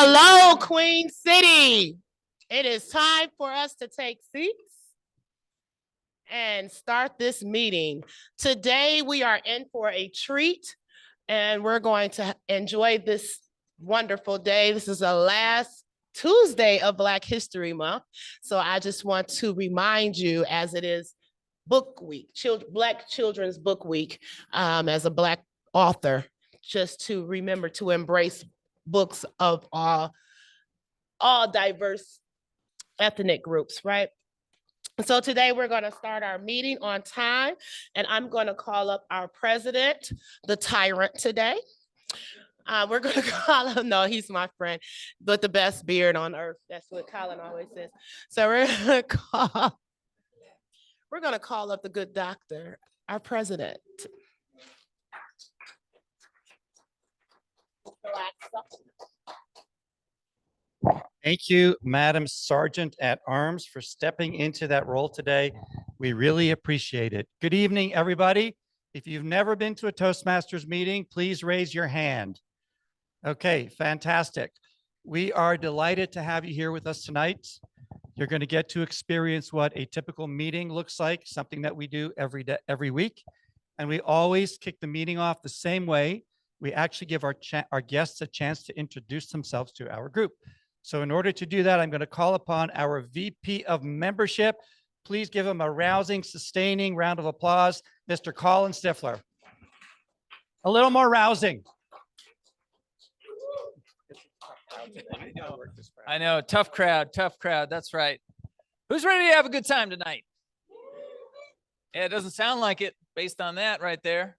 Hello, Queen City. It is time for us to take seats and start this meeting. Today, we are in for a treat, and we're going to enjoy this wonderful day. This is the last Tuesday of Black History Month. So I just want to remind you, as it is Book Week, Black Children's Book Week, as a Black author, just to remember to embrace books of all diverse ethnic groups, right? So today we're going to start our meeting on time, and I'm going to call up our president, the tyrant today. We're going to call him, no, he's my friend, but the best beard on earth. That's what Colin always says. So we're going to call up the good doctor, our president. Thank you, Madam Sergeant at Arms, for stepping into that role today. We really appreciate it. Good evening, everybody. If you've never been to a Toastmasters meeting, please raise your hand. Okay, fantastic. We are delighted to have you here with us tonight. You're going to get to experience what a typical meeting looks like, something that we do every week. And we always kick the meeting off the same way. We actually give our guests a chance to introduce themselves to our group. So in order to do that, I'm going to call upon our VP of Membership. Please give him a rousing, sustaining round of applause, Mr. Colin Stifler. A little more rousing. I know, tough crowd, that's right. Who's ready to have a good time tonight? Yeah, it doesn't sound like it based on that right there.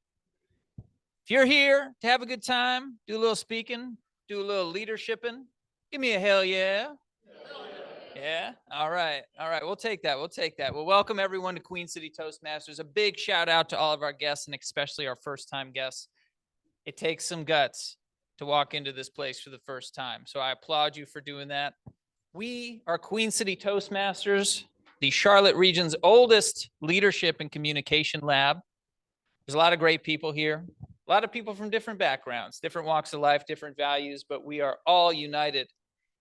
If you're here to have a good time, do a little speaking, do a little leadershiping, give me a hell yeah. Yeah, all right, we'll take that. Well, welcome everyone to Queen City Toastmasters. A big shout out to all of our guests and especially our first time guests. It takes some guts to walk into this place for the first time. So I applaud you for doing that. We are Queen City Toastmasters, the Charlotte region's oldest leadership and communication lab. There's a lot of great people here, a lot of people from different backgrounds, different walks of life, different values, but we are all united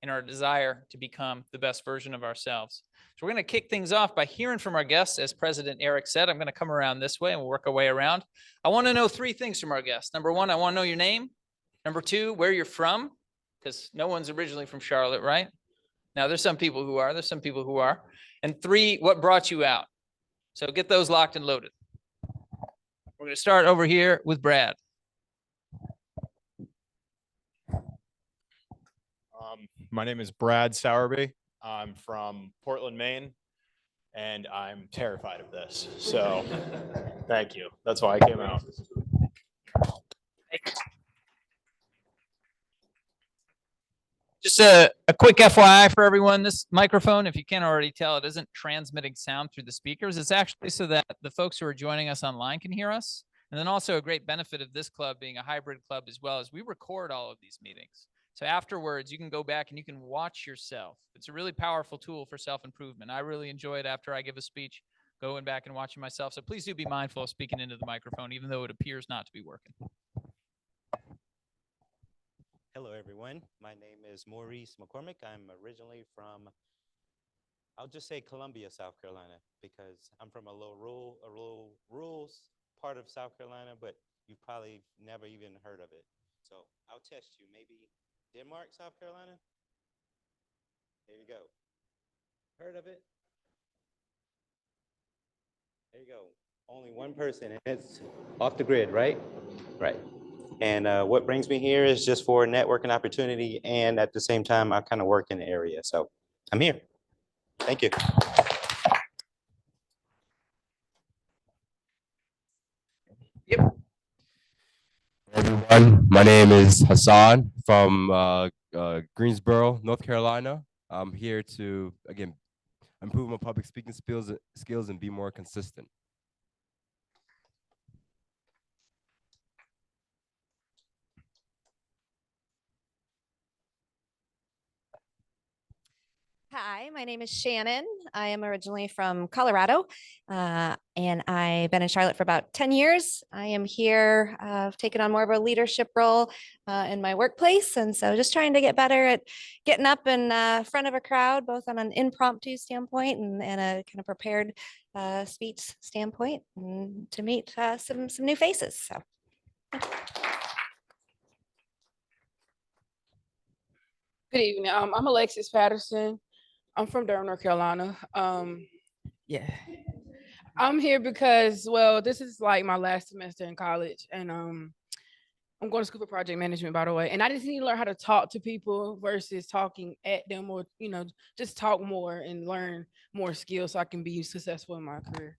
in our desire to become the best version of ourselves. So we're going to kick things off by hearing from our guests. As President Eric said, I'm going to come around this way and we'll work our way around. I want to know three things from our guests. Number one, I want to know your name. Number two, where you're from, because no one's originally from Charlotte, right? Now, there's some people who are. And three, what brought you out? So get those locked and loaded. We're going to start over here with Brad. My name is Brad Sowerby. I'm from Portland, Maine, and I'm terrified of this. So thank you. That's why I came out. Just a quick FYI for everyone, this microphone, if you can't already tell, it isn't transmitting sound through the speakers. It's actually so that the folks who are joining us online can hear us. And then also a great benefit of this club being a hybrid club as well as we record all of these meetings. So afterwards, you can go back and you can watch yourself. It's a really powerful tool for self-improvement. I really enjoy it after I give a speech, going back and watching myself. So please do be mindful of speaking into the microphone, even though it appears not to be working. Hello, everyone. My name is Maurice McCormick. I'm originally from, I'll just say Columbia, South Carolina, because I'm from a little rural part of South Carolina, but you've probably never even heard of it. So I'll test you. Maybe Denmark, South Carolina? There you go. Heard of it? There you go. Only one person, and it's off the grid, right? Right. And what brings me here is just for networking opportunity, and at the same time, I kind of work in the area. So I'm here. Thank you. Yep. Everyone, my name is Hassan from Greensboro, North Carolina. I'm here to, again, improve my public speaking skills and be more consistent. Hi, my name is Shannon. I am originally from Colorado, and I've been in Charlotte for about 10 years. I am here, taking on more of a leadership role in my workplace. And so just trying to get better at getting up in front of a crowd, both on an impromptu standpoint and a kind of prepared speech standpoint, and to meet some new faces. So. Good evening. I'm Alexis Patterson. I'm from Durham, North Carolina. Yeah. I'm here because, well, this is like my last semester in college, and I'm going to school for project management, by the way. And I just need to learn how to talk to people versus talking at them, or just talk more and learn more skills so I can be successful in my career.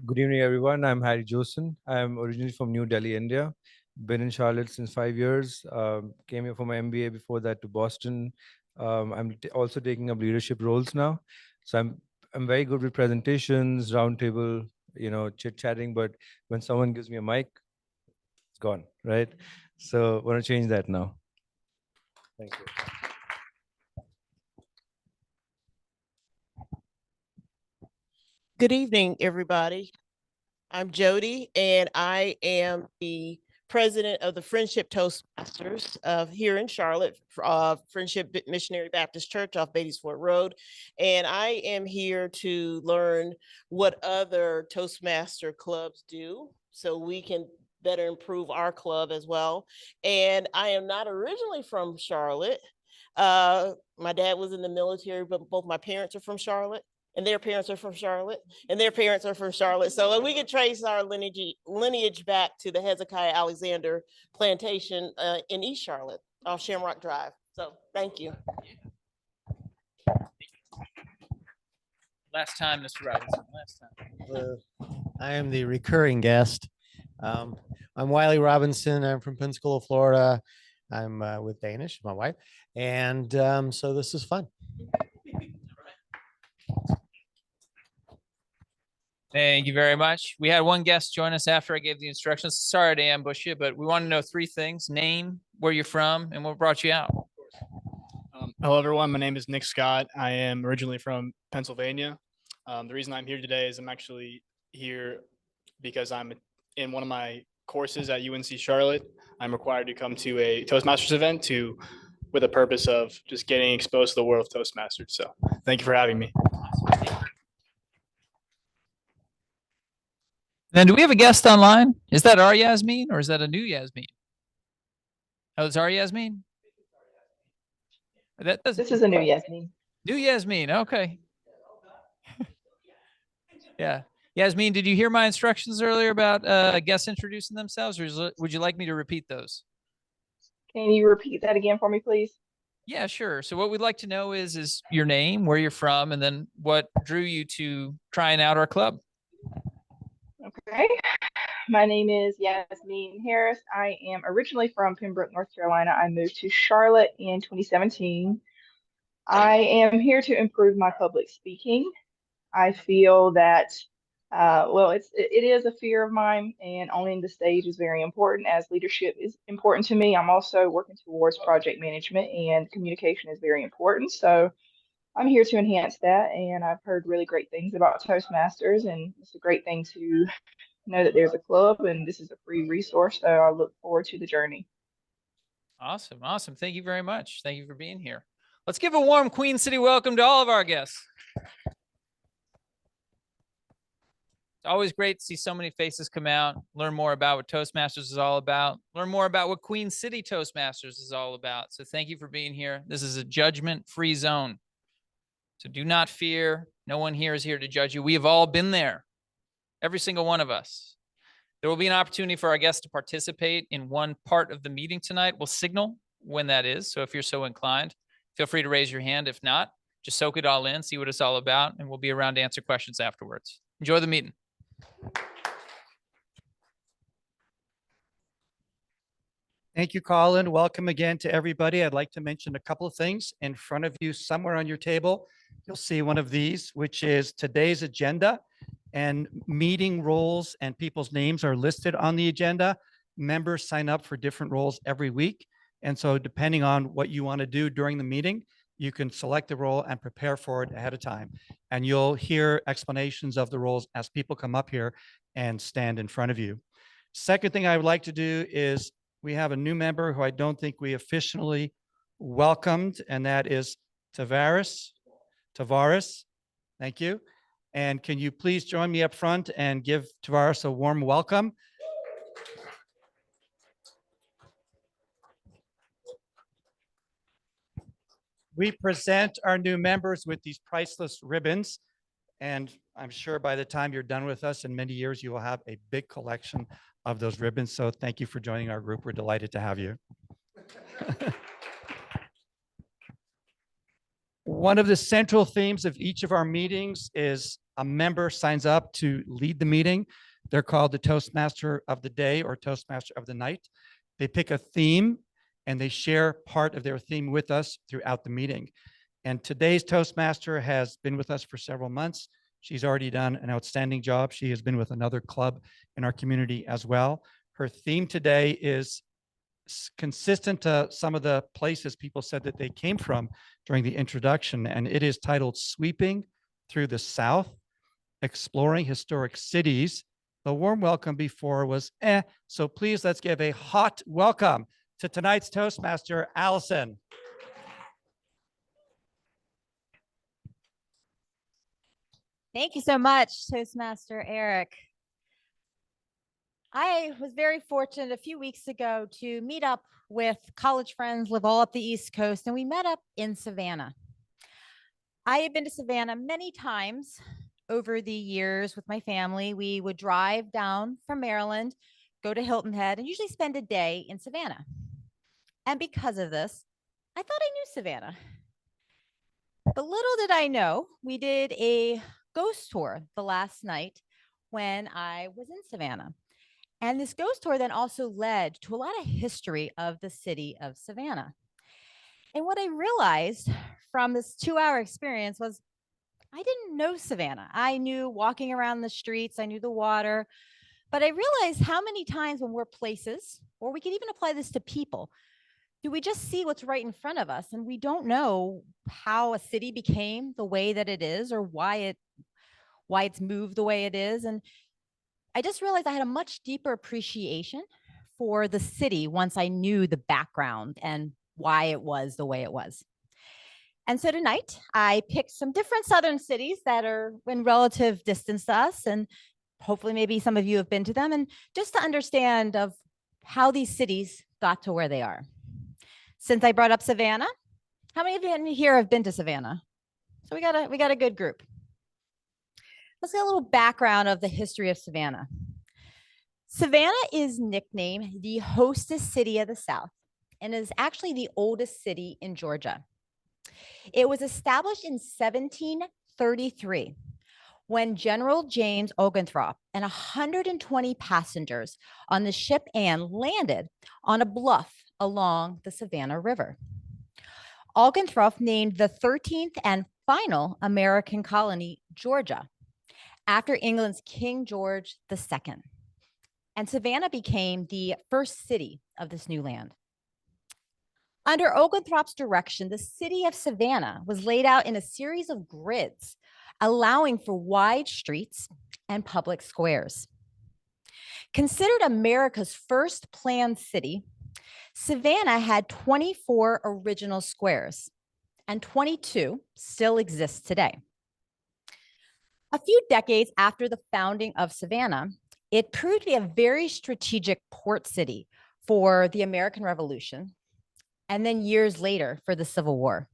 Good evening, everyone. I'm Harry Josen. I'm originally from New Delhi, India. Been in Charlotte since 5 years. Came here for my MBA, before that to Boston. I'm also taking up leadership roles now. So I'm very good with presentations, roundtable, chit-chatting. But when someone gives me a mic, it's gone, right? So I want to change that now. Thank you. Good evening, everybody. I'm Jody, and I am the president of the Friendship Toastmasters here in Charlotte, Friendship Missionary Baptist Church off Beatty's Ford Road. And I am here to learn what other Toastmaster clubs do so we can better improve our club as well. And I am not originally from Charlotte. My dad was in the military, but both my parents are from Charlotte. And their parents are from Charlotte, and their parents are from Charlotte. So we can trace our lineage back to the Hezekiah Alexander plantation in East Charlotte off Shamrock Drive. So thank you. Last time, Mr. Robinson, last time. I am the recurring guest. I'm Wiley Robinson. I'm from Pensacola, Florida. I'm with Danish, my wife. And so this is fun. Thank you very much. We had one guest join us after I gave the instructions. Sorry to ambush you, but we want to know 3 things: name, where you're from, and what brought you out. Hello, everyone. My name is Nick Scott. I am originally from Pennsylvania. The reason I'm here today is I'm actually here because I'm in one of my courses at UNC Charlotte. I'm required to come to a Toastmasters event with a purpose of just getting exposed to the world of Toastmasters. So thank you for having me. Then do we have a guest online? Is that our Yasmin or is that a new Yasmin? Oh, it's our Yasmin? This is a new Yasmin. New Yasmin, okay. Yeah. Yasmin, did you hear my instructions earlier about guests introducing themselves, or would you like me to repeat those? Can you repeat that again for me, please? Yeah, sure. So what we'd like to know is your name, where you're from, and then what drew you to trying out our club. Okay. My name is Yasmin Harris. I am originally from Pembroke, North Carolina. I moved to Charlotte in 2017. I am here to improve my public speaking. I feel that, it is a fear of mine, and owning the stage is very important, as leadership is important to me. I'm also working towards project management, and communication is very important. So I'm here to enhance that, and I've heard really great things about Toastmasters, and it's a great thing to know that there's a club and this is a free resource. So I look forward to the journey. Awesome. Awesome. Thank you very much. Thank you for being here. Let's give a warm Queen City welcome to all of our guests. It's always great to see so many faces come out, learn more about what Toastmasters is all about, learn more about what Queen City Toastmasters is all about. So thank you for being here. This is a judgment-free zone. So do not fear. No one here is here to judge you. We have all been there. Every single one of us. There will be an opportunity for our guests to participate in one part of the meeting tonight. We'll signal when that is. So if you're so inclined, feel free to raise your hand. If not, just soak it all in, see what it's all about, and we'll be around to answer questions afterwards. Enjoy the meeting. Thank you, Colin. Welcome again to everybody. I'd like to mention a couple of things. In front of you, somewhere on your table, you'll see one of these, which is today's agenda. And meeting roles and people's names are listed on the agenda. Members sign up for different roles every week. And so depending on what you want to do during the meeting, you can select the role and prepare for it ahead of time. And you'll hear explanations of the roles as people come up here and stand in front of you. Second thing I would like to do is we have a new member who I don't think we officially welcomed, and that is Tavares. Thank you. And can you please join me up front and give Tavares a warm welcome? We present our new members with these priceless ribbons. And I'm sure by the time you're done with us in many years, you will have a big collection of those ribbons. So thank you for joining our group. We're delighted to have you. One of the central themes of each of our meetings is a member signs up to lead the meeting. They're called the Toastmaster of the day or Toastmaster of the night. They pick a theme and they share part of their theme with us throughout the meeting. And today's Toastmaster has been with us for several months. She's already done an outstanding job. She has been with another club in our community as well. Her theme today is consistent to some of the places people said that they came from during the introduction, and it is titled Sweeping Through the South, Exploring Historic Cities. The warm welcome before was so please let's give a hot welcome to tonight's Toastmaster, Allison. Thank you so much, Toastmaster Eric. I was very fortunate a few weeks ago to meet up with college friends, live all up the East Coast, and we met up in Savannah. I had been to Savannah many times over the years with my family. We would drive down from Maryland, go to Hilton Head, and usually spend a day in Savannah. And because of this, I thought I knew Savannah. But little did I know, we did a ghost tour the last night when I was in Savannah. And this ghost tour then also led to a lot of history of the city of Savannah. And what I realized from this 2-hour experience was I didn't know Savannah. I knew walking around the streets, I knew the water, but I realized how many times when we're places, or we could even apply this to people, do we just see what's right in front of us and we don't know how a city became the way that it is or why it's moved the way it is. And I just realized I had a much deeper appreciation for the city once I knew the background and why it was the way it was. And so tonight I picked some different southern cities that are in relative distance to us, and hopefully maybe some of you have been to them, and just to understand of how these cities got to where they are. Since I brought up Savannah, how many of you here have been to Savannah? So we got a good group. Let's get a little background of the history of Savannah. Savannah is nicknamed the hostess city of the South and is actually the oldest city in Georgia. It was established in 1733 when General James Oglethorpe and 120 passengers on the ship Anne landed on a bluff along the Savannah River. Oglethorpe named the 13th and final American colony Georgia after England's King George II. And Savannah became the first city of this new land. Under Oglethorpe's direction, the city of Savannah was laid out in a series of grids, allowing for wide streets and public squares. Considered America's first planned city, Savannah had 24 original squares, and 22 still exist today. A few decades after the founding of Savannah, it proved to be a very strategic port city for the American Revolution, and then years later for the Civil War.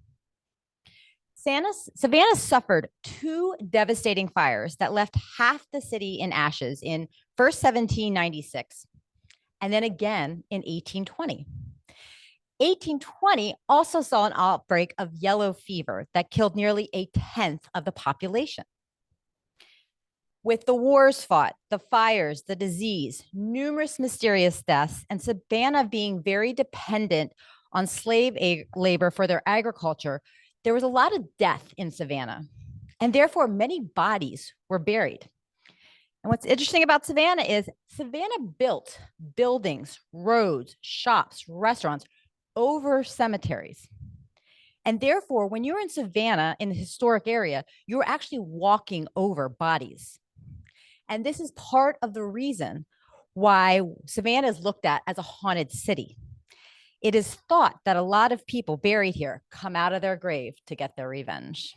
Savannah suffered 2 devastating fires that left half the city in ashes in first 1796 and then again in 1820. 1820 also saw an outbreak of yellow fever that killed nearly 1/10 of the population. With the wars fought, the fires, the disease, numerous mysterious deaths, and Savannah being very dependent on slave labor for their agriculture, there was a lot of death in Savannah, and therefore many bodies were buried. And what's interesting about Savannah is Savannah built buildings, roads, shops, restaurants over cemeteries. And therefore, when you're in Savannah, in the historic area, you're actually walking over bodies. And this is part of the reason why Savannah is looked at as a haunted city. It is thought that a lot of people buried here come out of their grave to get their revenge.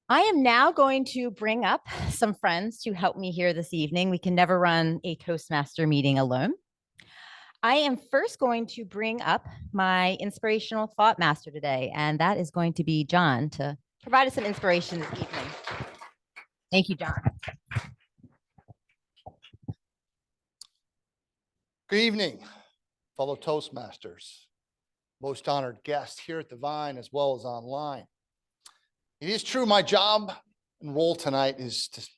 I am now going to bring up some friends to help me here this evening. We can never run a Toastmaster meeting alone. I am first going to bring up my inspirational thought master today, and that is going to be John to provide us some inspiration this evening. Thank you, John. Good evening, fellow Toastmasters, most honored guests here at the Vine as well as online. It is true, my job and role tonight is to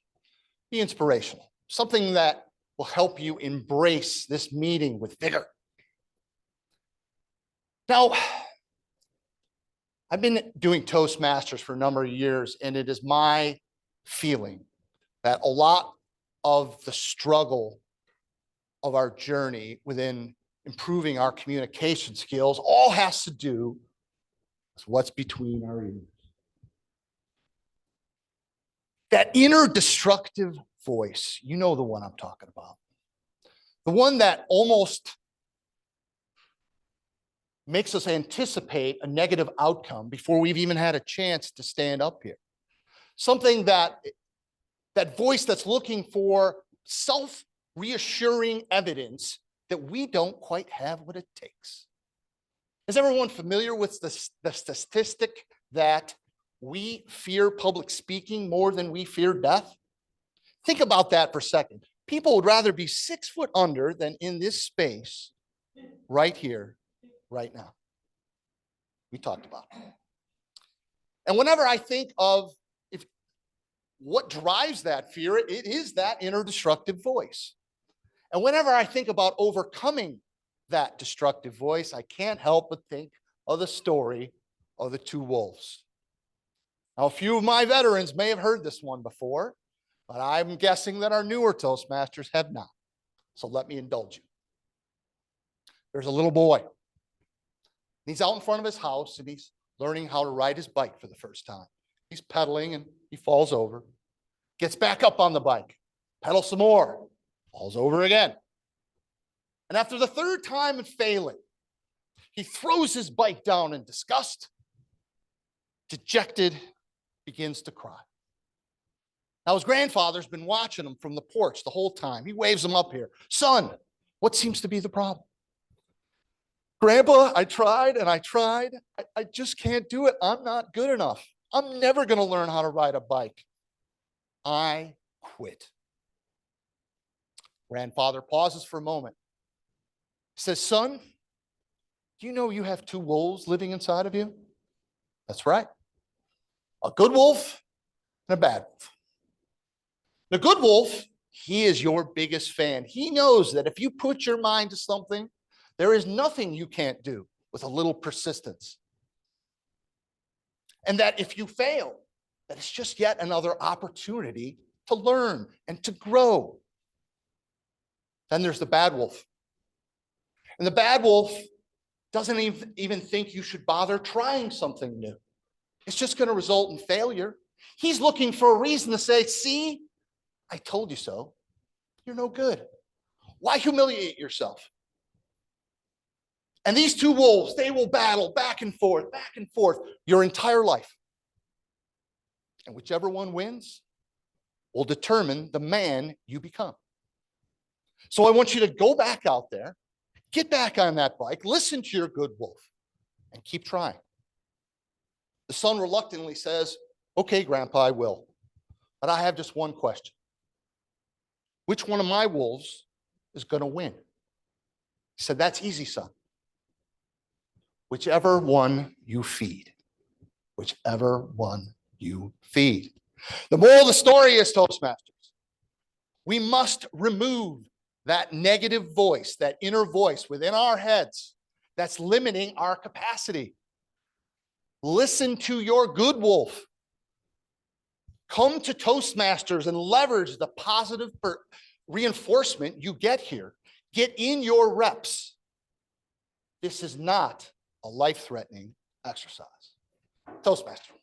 be inspirational, something that will help you embrace this meeting with vigor. Now, I've been doing Toastmasters for a number of years, and it is my feeling that a lot of the struggle of our journey within improving our communication skills all has to do with what's between our ears. That inner destructive voice, you know the one I'm talking about. The one that almost makes us anticipate a negative outcome before we've even had a chance to stand up here. Something that voice that's looking for self-reassuring evidence that we don't quite have what it takes. Is everyone familiar with the statistic that we fear public speaking more than we fear death? Think about that for a second. People would rather be 6 foot under than in this space right here, right now. We talked about it. And whenever I think of what drives that fear, it is that inner destructive voice. And whenever I think about overcoming that destructive voice, I can't help but think of the story of the two wolves. Now, a few of my veterans may have heard this one before, but I'm guessing that our newer Toastmasters have not. So let me indulge you. There's a little boy. He's out in front of his house and he's learning how to ride his bike for the first time. He's pedaling and he falls over, gets back up on the bike, pedals some more, falls over again. And after the third time and failing, he throws his bike down in disgust, dejected, begins to cry. Now, his grandfather's been watching him from the porch the whole time. He waves him up here. Son, what seems to be the problem? Grandpa, I tried and I tried. I just can't do it. I'm not good enough. I'm never going to learn how to ride a bike. I quit. Grandfather pauses for a moment. Says, son, do you know you have two wolves living inside of you? That's right. A good wolf and a bad wolf. The good wolf, he is your biggest fan. He knows that if you put your mind to something, there is nothing you can't do with a little persistence. And that if you fail, that it's just yet another opportunity to learn and to grow. Then there's the bad wolf. And the bad wolf doesn't even think you should bother trying something new. It's just going to result in failure. He's looking for a reason to say, see, I told you so. You're no good. Why humiliate yourself? And these two wolves, they will battle back and forth your entire life. And whichever one wins will determine the man you become. So I want you to go back out there, get back on that bike, listen to your good wolf, and keep trying. The son reluctantly says, okay, Grandpa, I will. But I have just one question. Which one of my wolves is going to win? He said, that's easy, son. Whichever one you feed. Whichever one you feed. The moral of the story is, Toastmasters, we must remove that negative voice, that inner voice within our heads that's limiting our capacity. Listen to your good wolf. Come to Toastmasters and leverage the positive reinforcement you get here. Get in your reps. This is not a life-threatening exercise. Toastmaster.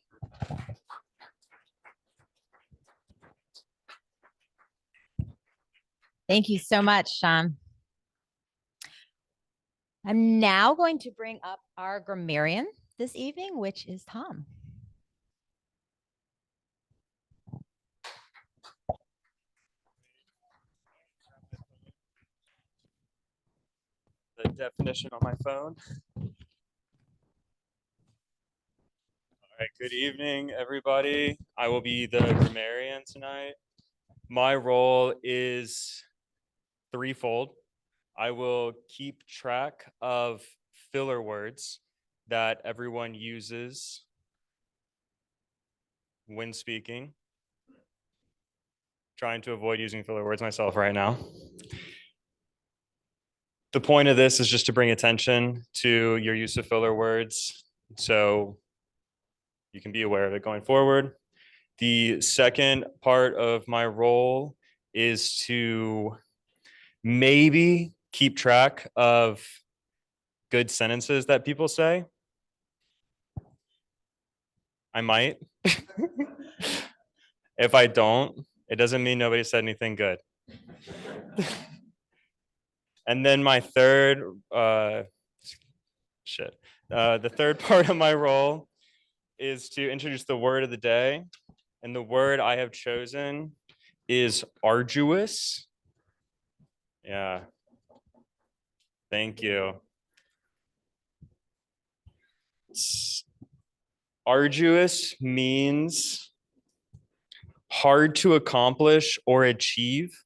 Thank you so much, Sean. I'm now going to bring up our grammarian this evening, which is Tom. The definition on my phone. All right, good evening, everybody. I will be the grammarian tonight. My role is threefold. I will keep track of filler words that everyone uses when speaking. Trying to avoid using filler words myself right now. The point of this is just to bring attention to your use of filler words so you can be aware of it going forward. The second part of my role is to maybe keep track of good sentences that people say. I might. If I don't, it doesn't mean nobody said anything good. And then my third, the third part of my role is to introduce the word of the day. And the word I have chosen is arduous. Yeah. Thank you. Arduous means hard to accomplish or achieve,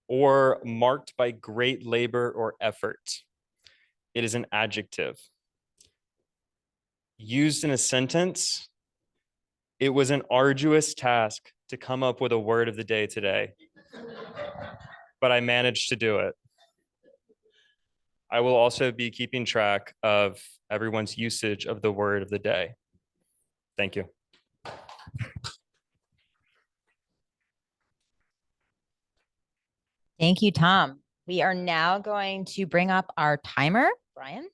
or marked by great labor or effort. It is an adjective. Used in a sentence, it was an arduous task to come up with a word of the day today, but I managed to do it. I will also be keeping track of everyone's usage of the word of the day. Thank you. Thank you, Tom. We are now going to bring up our timer, Brian.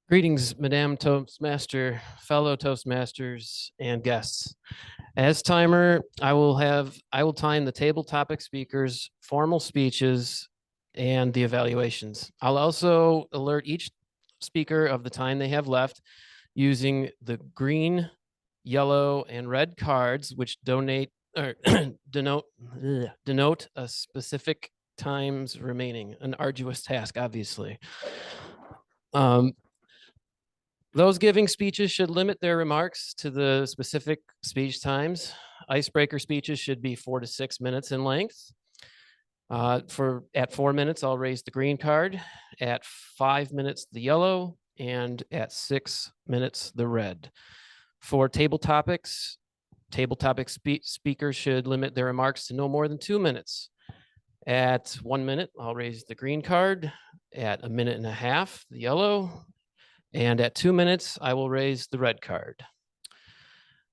Greetings, Madame Toastmaster, fellow Toastmasters, and guests. As timer, I will time the table topic speakers, formal speeches, and the evaluations. I'll also alert each speaker of the time they have left using the green, yellow, and red cards, which denote a specific times remaining, an arduous task, obviously. Those giving speeches should limit their remarks to the specific speech times. Icebreaker speeches should be 4 to 6 minutes in length. At 4 minutes, I'll raise the green card. At 5 minutes, the yellow, and at 6 minutes, the red. For table topics, speakers should limit their remarks to no more than 2 minutes. At 1 minute, I'll raise the green card. At 1.5 minutes, the yellow. And at 2 minutes, I will raise the red card.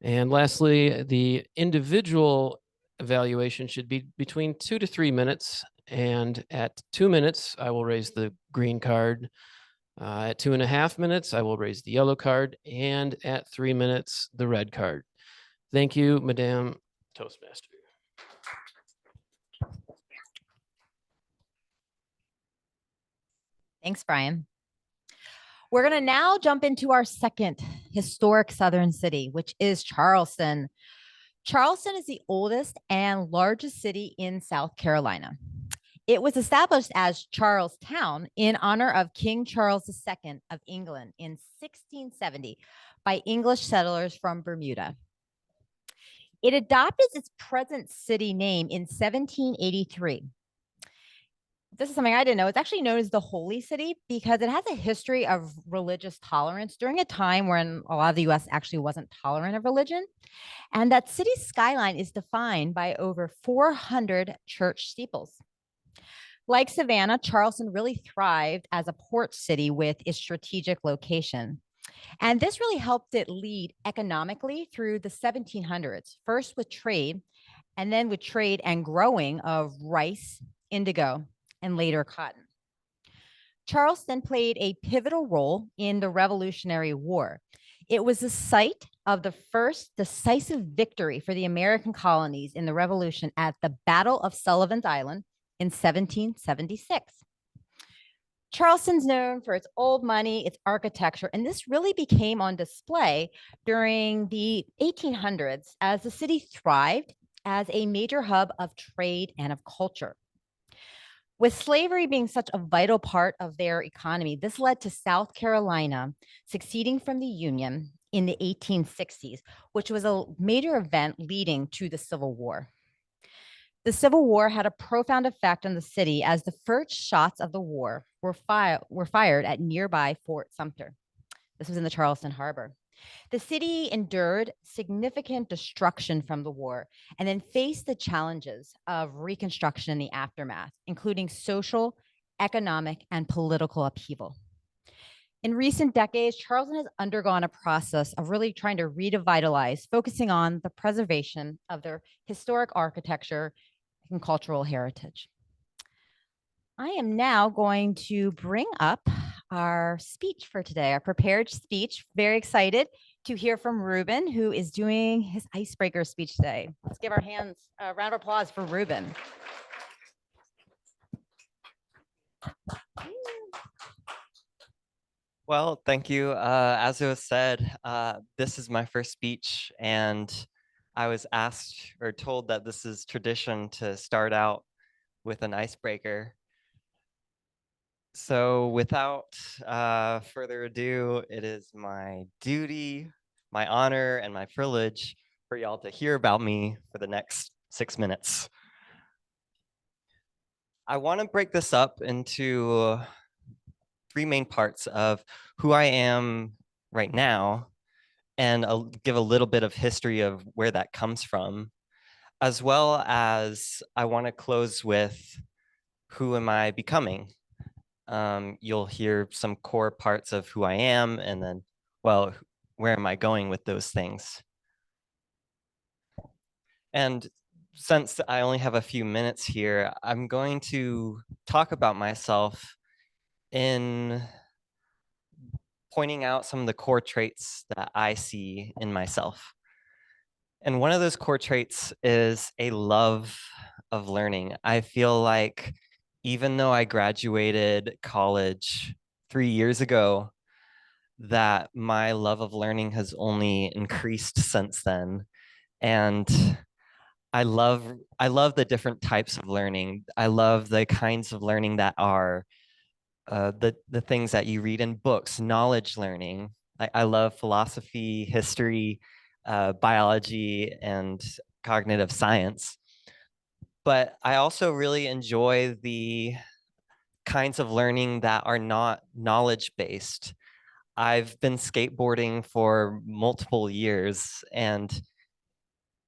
And lastly, the individual evaluation should be between 2 to 3 minutes. And at 2 minutes, I will raise the green card. At 2.5 minutes, I will raise the yellow card. And at 3 minutes, the red card. Thank you, Madame Toastmaster. Thanks, Brian. We're going to now jump into our second historic Southern city, which is Charleston. Charleston is the oldest and largest city in South Carolina. It was established as Charlestown in honor of King Charles II of England in 1670 by English settlers from Bermuda. It adopted its present city name in 1783. This is something I didn't know. It's actually known as the Holy City because it has a history of religious tolerance during a time when a lot of the US actually wasn't tolerant of religion. And that city's skyline is defined by over 400 church steeples. Like Savannah, Charleston really thrived as a port city with its strategic location. And this really helped it lead economically through the 1700s, first with trade, and then with trade and growing of rice, indigo, and later cotton. Charleston played a pivotal role in the Revolutionary War. It was the site of the first decisive victory for the American colonies in the Revolution at the Battle of Sullivan's Island in 1776. Charleston's known for its old money, its architecture, and this really became on display during the 1800s as the city thrived as a major hub of trade and of culture. With slavery being such a vital part of their economy, this led to South Carolina succeeding from the Union in the 1860s, which was a major event leading to the Civil War. The Civil War had a profound effect on the city as the first shots of the war were fired at nearby Fort Sumter. This was in the Charleston Harbor. The city endured significant destruction from the war and then faced the challenges of reconstruction in the aftermath, including social, economic, and political upheaval. In recent decades, Charleston has undergone a process of really trying to revitalize, focusing on the preservation of their historic architecture and cultural heritage. I am now going to bring up our speech for today, our prepared speech. Very excited to hear from Ruben, who is doing his icebreaker speech today. Let's give our hands a round of applause for Ruben. Well, thank you. As it was said, this is my first speech, and I was asked or told that this is tradition to start out with an icebreaker. So without further ado, it is my duty, my honor, and my privilege for y'all to hear about me for the next 6 minutes. I want to break this up into 3 main parts of who I am right now, and I'll give a little bit of history of where that comes from, as well as I want to close with who am I becoming. You'll hear some core parts of who I am, and then, well, where am I going with those things? And since I only have a few minutes here, I'm going to talk about myself in pointing out some of the core traits that I see in myself. And one of those core traits is a love of learning. I feel like even though I graduated college 3 years ago, that my love of learning has only increased since then. And I love the different types of learning. I love the kinds of learning that are the things that you read in books, knowledge learning. I love philosophy, history, biology, and cognitive science. But I also really enjoy the kinds of learning that are not knowledge-based. I've been skateboarding for multiple years, and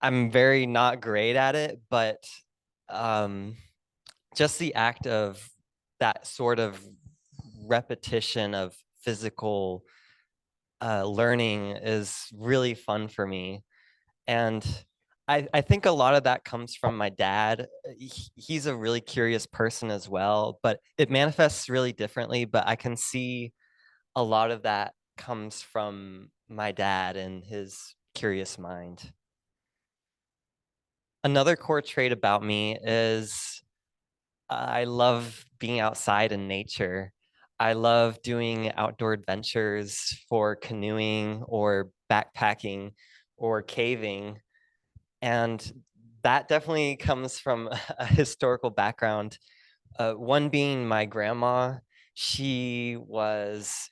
I'm very not great at it, but just the act of that sort of repetition of physical learning is really fun for me. And I think a lot of that comes from my dad. He's a really curious person as well, but it manifests really differently. But I can see a lot of that comes from my dad and his curious mind. Another core trait about me is I love being outside in nature. I love doing outdoor adventures for canoeing or backpacking or caving. And that definitely comes from a historical background. One being my grandma. She is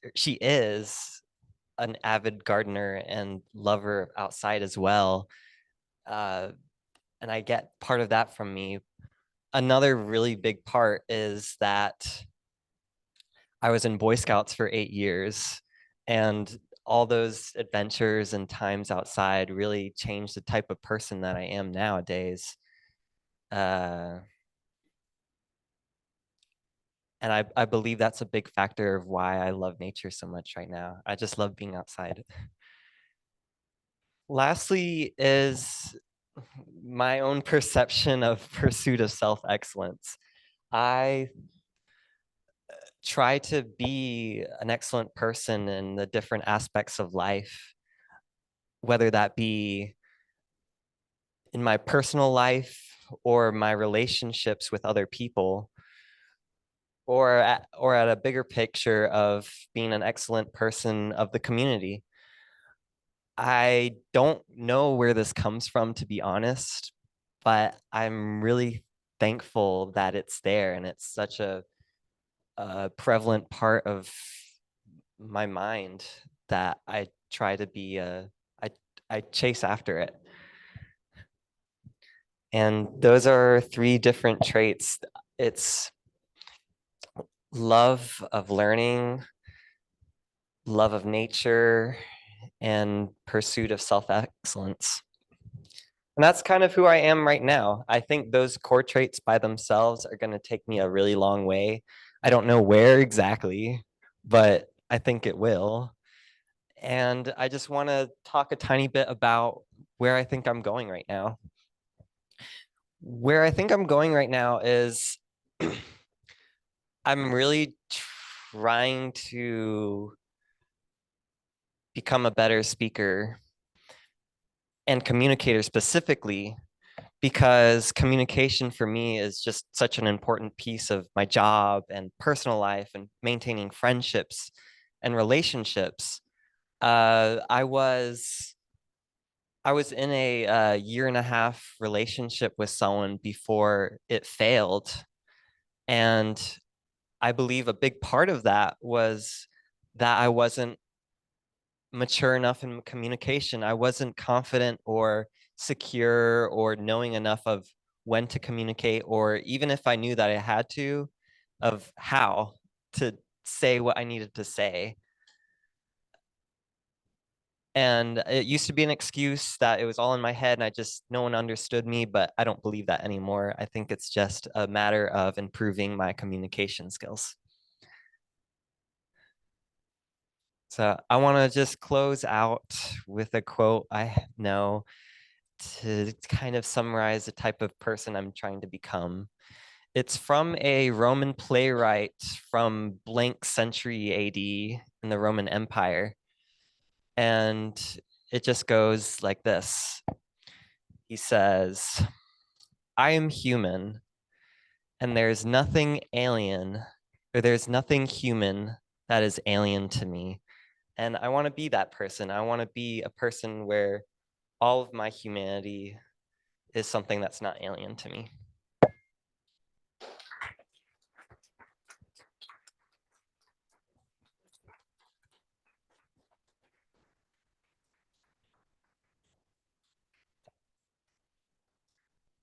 an avid gardener and lover of outside as well. And I get part of that from me. Another really big part is that I was in Boy Scouts for 8 years, and all those adventures and times outside really changed the type of person that I am nowadays. And I believe that's a big factor of why I love nature so much right now. I just love being outside. Lastly is my own perception of pursuit of self-excellence. I try to be an excellent person in the different aspects of life, whether that be in my personal life or my relationships with other people, or at a bigger picture of being an excellent person of the community. I don't know where this comes from, to be honest, but I'm really thankful that it's there, and it's such a prevalent part of my mind that I try to be I chase after it. And those are 3 different traits. It's love of learning, love of nature, and pursuit of self-excellence. And that's kind of who I am right now. I think those core traits by themselves are going to take me a really long way. I don't know where exactly, but I think it will. And I just want to talk a tiny bit about where I think I'm going right now. Where I think I'm going right now is I'm really trying to become a better speaker and communicator specifically, because communication for me is just such an important piece of my job and personal life and maintaining friendships and relationships. I was in a 1.5 year relationship with someone before it failed. And I believe a big part of that was that I wasn't mature enough in communication. I wasn't confident or secure or knowing enough of when to communicate, or even if I knew that I had to, of how to say what I needed to say. And it used to be an excuse that it was all in my head and no one understood me, but I don't believe that anymore. I think it's just a matter of improving my communication skills. So I want to just close out with a quote I know to kind of summarize the type of person I'm trying to become. It's from a Roman playwright from blank century AD in the Roman Empire. And it just goes like this. He says, "I am human, and there's nothing alien, or there's nothing human that is alien to me." And I want to be that person. I want to be a person where all of my humanity is something that's not alien to me.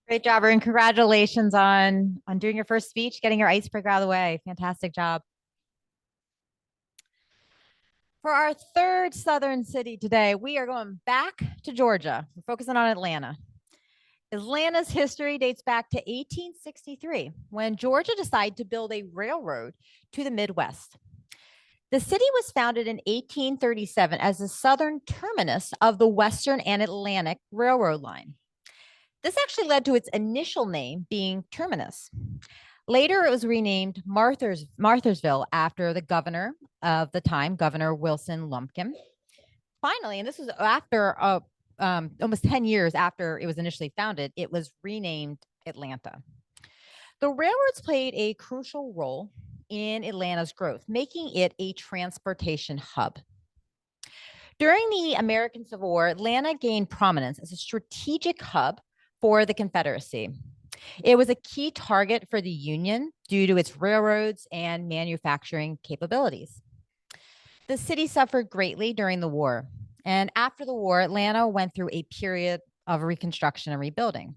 Great job, and congratulations on doing your first speech, getting your icebreaker out of the way. Fantastic job. For our 3rd Southern city today, we are going back to Georgia. We're focusing on Atlanta. Atlanta's history dates back to 1863, when Georgia decided to build a railroad to the Midwest. The city was founded in 1837 as the southern terminus of the Western and Atlantic Railroad line. This actually led to its initial name being Terminus. Later, it was renamed Marthasville after the governor of the time, Governor Wilson Lumpkin. Finally, and this was after almost 10 years after it was initially founded, it was renamed Atlanta. The railroads played a crucial role in Atlanta's growth, making it a transportation hub. During the American Civil War, Atlanta gained prominence as a strategic hub for the Confederacy. It was a key target for the Union due to its railroads and manufacturing capabilities. The city suffered greatly during the war, and after the war, Atlanta went through a period of reconstruction and rebuilding.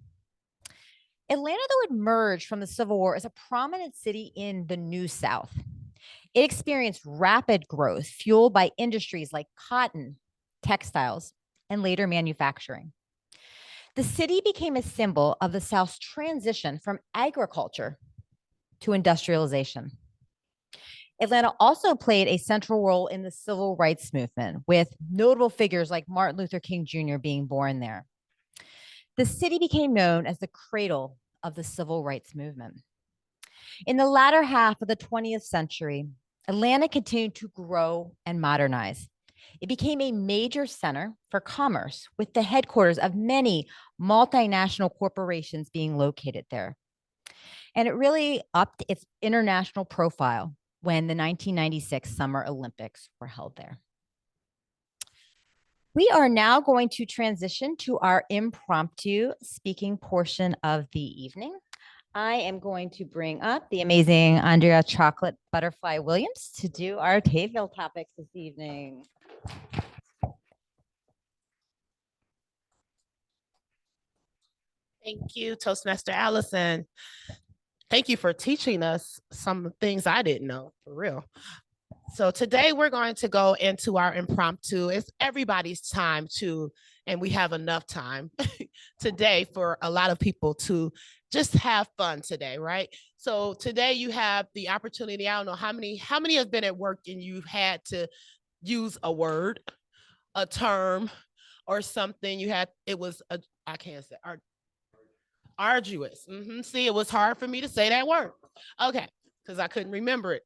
Atlanta, though, emerged from the Civil War as a prominent city in the New South. It experienced rapid growth fueled by industries like cotton, textiles, and later manufacturing. The city became a symbol of the South's transition from agriculture to industrialization. Atlanta also played a central role in the civil rights movement, with notable figures like Martin Luther King Jr. being born there. The city became known as the cradle of the civil rights movement. In the latter half of the 20th century, Atlanta continued to grow and modernize. It became a major center for commerce, with the headquarters of many multinational corporations being located there. And it really upped its international profile when the 1996 Summer Olympics were held there. We are now going to transition to our impromptu speaking portion of the evening. I am going to bring up the amazing Andrea Chocolate Butterfly Williams to do our table topics this evening. Thank you, Toastmaster Allison. Thank you for teaching us some things I didn't know, for real. So today we're going to go into our impromptu. It's everybody's time to, and we have enough time today for a lot of people to just have fun today, right? So today you have the opportunity. I don't know how many have been at work and you've had to use a word, a term, or something. It was I can't say arduous. See, it was hard for me to say that word. Okay, because I couldn't remember it.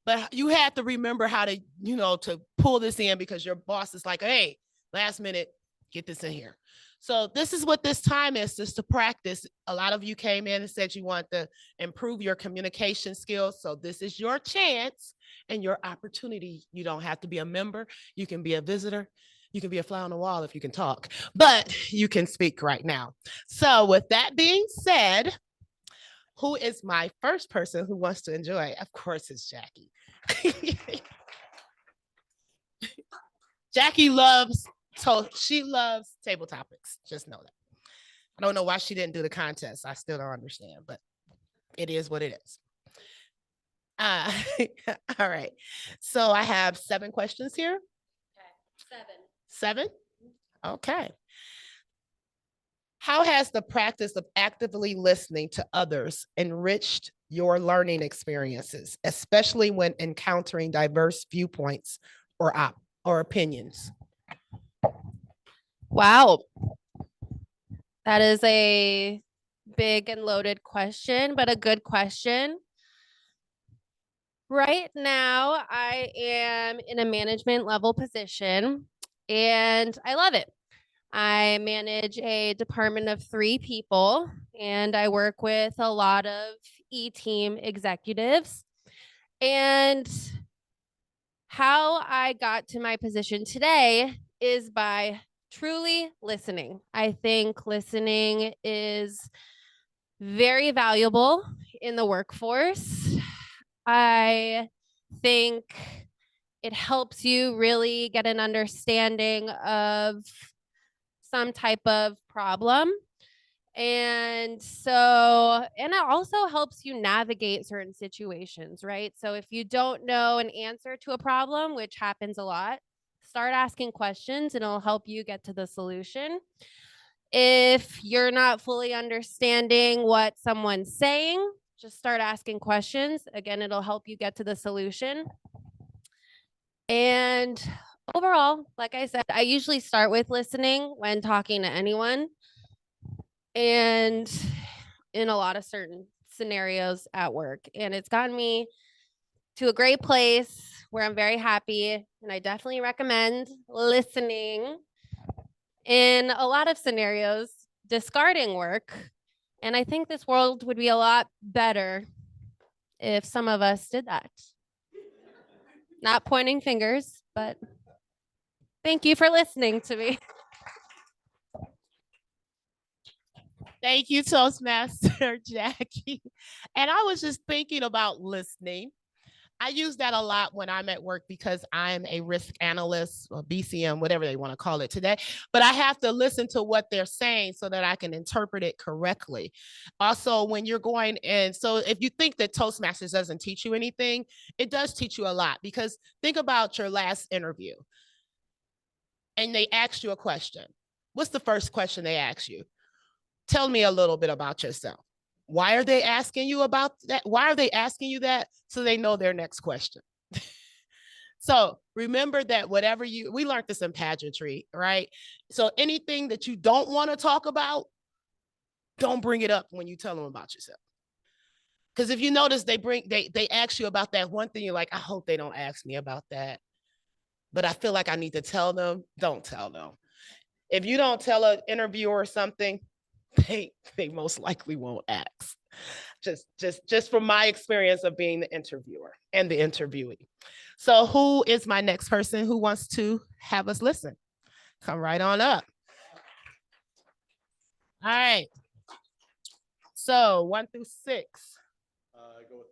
But you had to remember how to, to pull this in, because your boss is like, hey, last minute, get this in here. So this is what this time is, just to practice. A lot of you came in and said you want to improve your communication skills. So this is your chance and your opportunity. You don't have to be a member. You can be a visitor. You can be a fly on the wall if you can talk, but you can speak right now. So with that being said, who is my first person who wants to enjoy? Of course, it's Jackie. Jackie loves table topics. Just know that. I don't know why she didn't do the contest. I still don't understand, but it is what it is. All right. So I have 7 questions here. Okay. 7? Okay. How has the practice of actively listening to others enriched your learning experiences, especially when encountering diverse viewpoints or opinions? Wow. That is a big and loaded question, but a good question. Right now, I am in a management level position and I love it. I manage a department of 3 people and I work with a lot of E-team executives. And how I got to my position today is by truly listening. I think listening is very valuable in the workforce. I think it helps you really get an understanding of some type of problem. And it also helps you navigate certain situations, right? So if you don't know an answer to a problem, which happens a lot, start asking questions and it'll help you get to the solution. If you're not fully understanding what someone's saying, just start asking questions. Again, it'll help you get to the solution. And overall, like I said, I usually start with listening when talking to anyone. And in a lot of certain scenarios at work. And it's gotten me to a great place where I'm very happy. And I definitely recommend listening in a lot of scenarios, discarding work. And I think this world would be a lot better if some of us did that. Not pointing fingers, but thank you for listening to me. Thank you, Toastmaster Jackie. And I was just thinking about listening. I use that a lot when I'm at work because I'm a risk analyst or BCM, whatever they want to call it today. But I have to listen to what they're saying so that I can interpret it correctly. Also, when you're going in, so if you think that Toastmasters doesn't teach you anything, it does teach you a lot, because think about your last interview and they asked you a question. What's the first question they asked you? Tell me a little bit about yourself. Why are they asking you about that? Why are they asking you that? So they know their next question. So remember that whatever we learned this in pageantry, right? So anything that you don't want to talk about, don't bring it up when you tell them about yourself. Because if you notice, they ask you about that one thing, you're like, I hope they don't ask me about that. But I feel like I need to tell them, don't tell them. If you don't tell an interviewer something, they most likely won't ask. Just from my experience of being the interviewer and the interviewee. So who is my next person who wants to have us listen? Come right on up. All right. So 1 through 6. Go with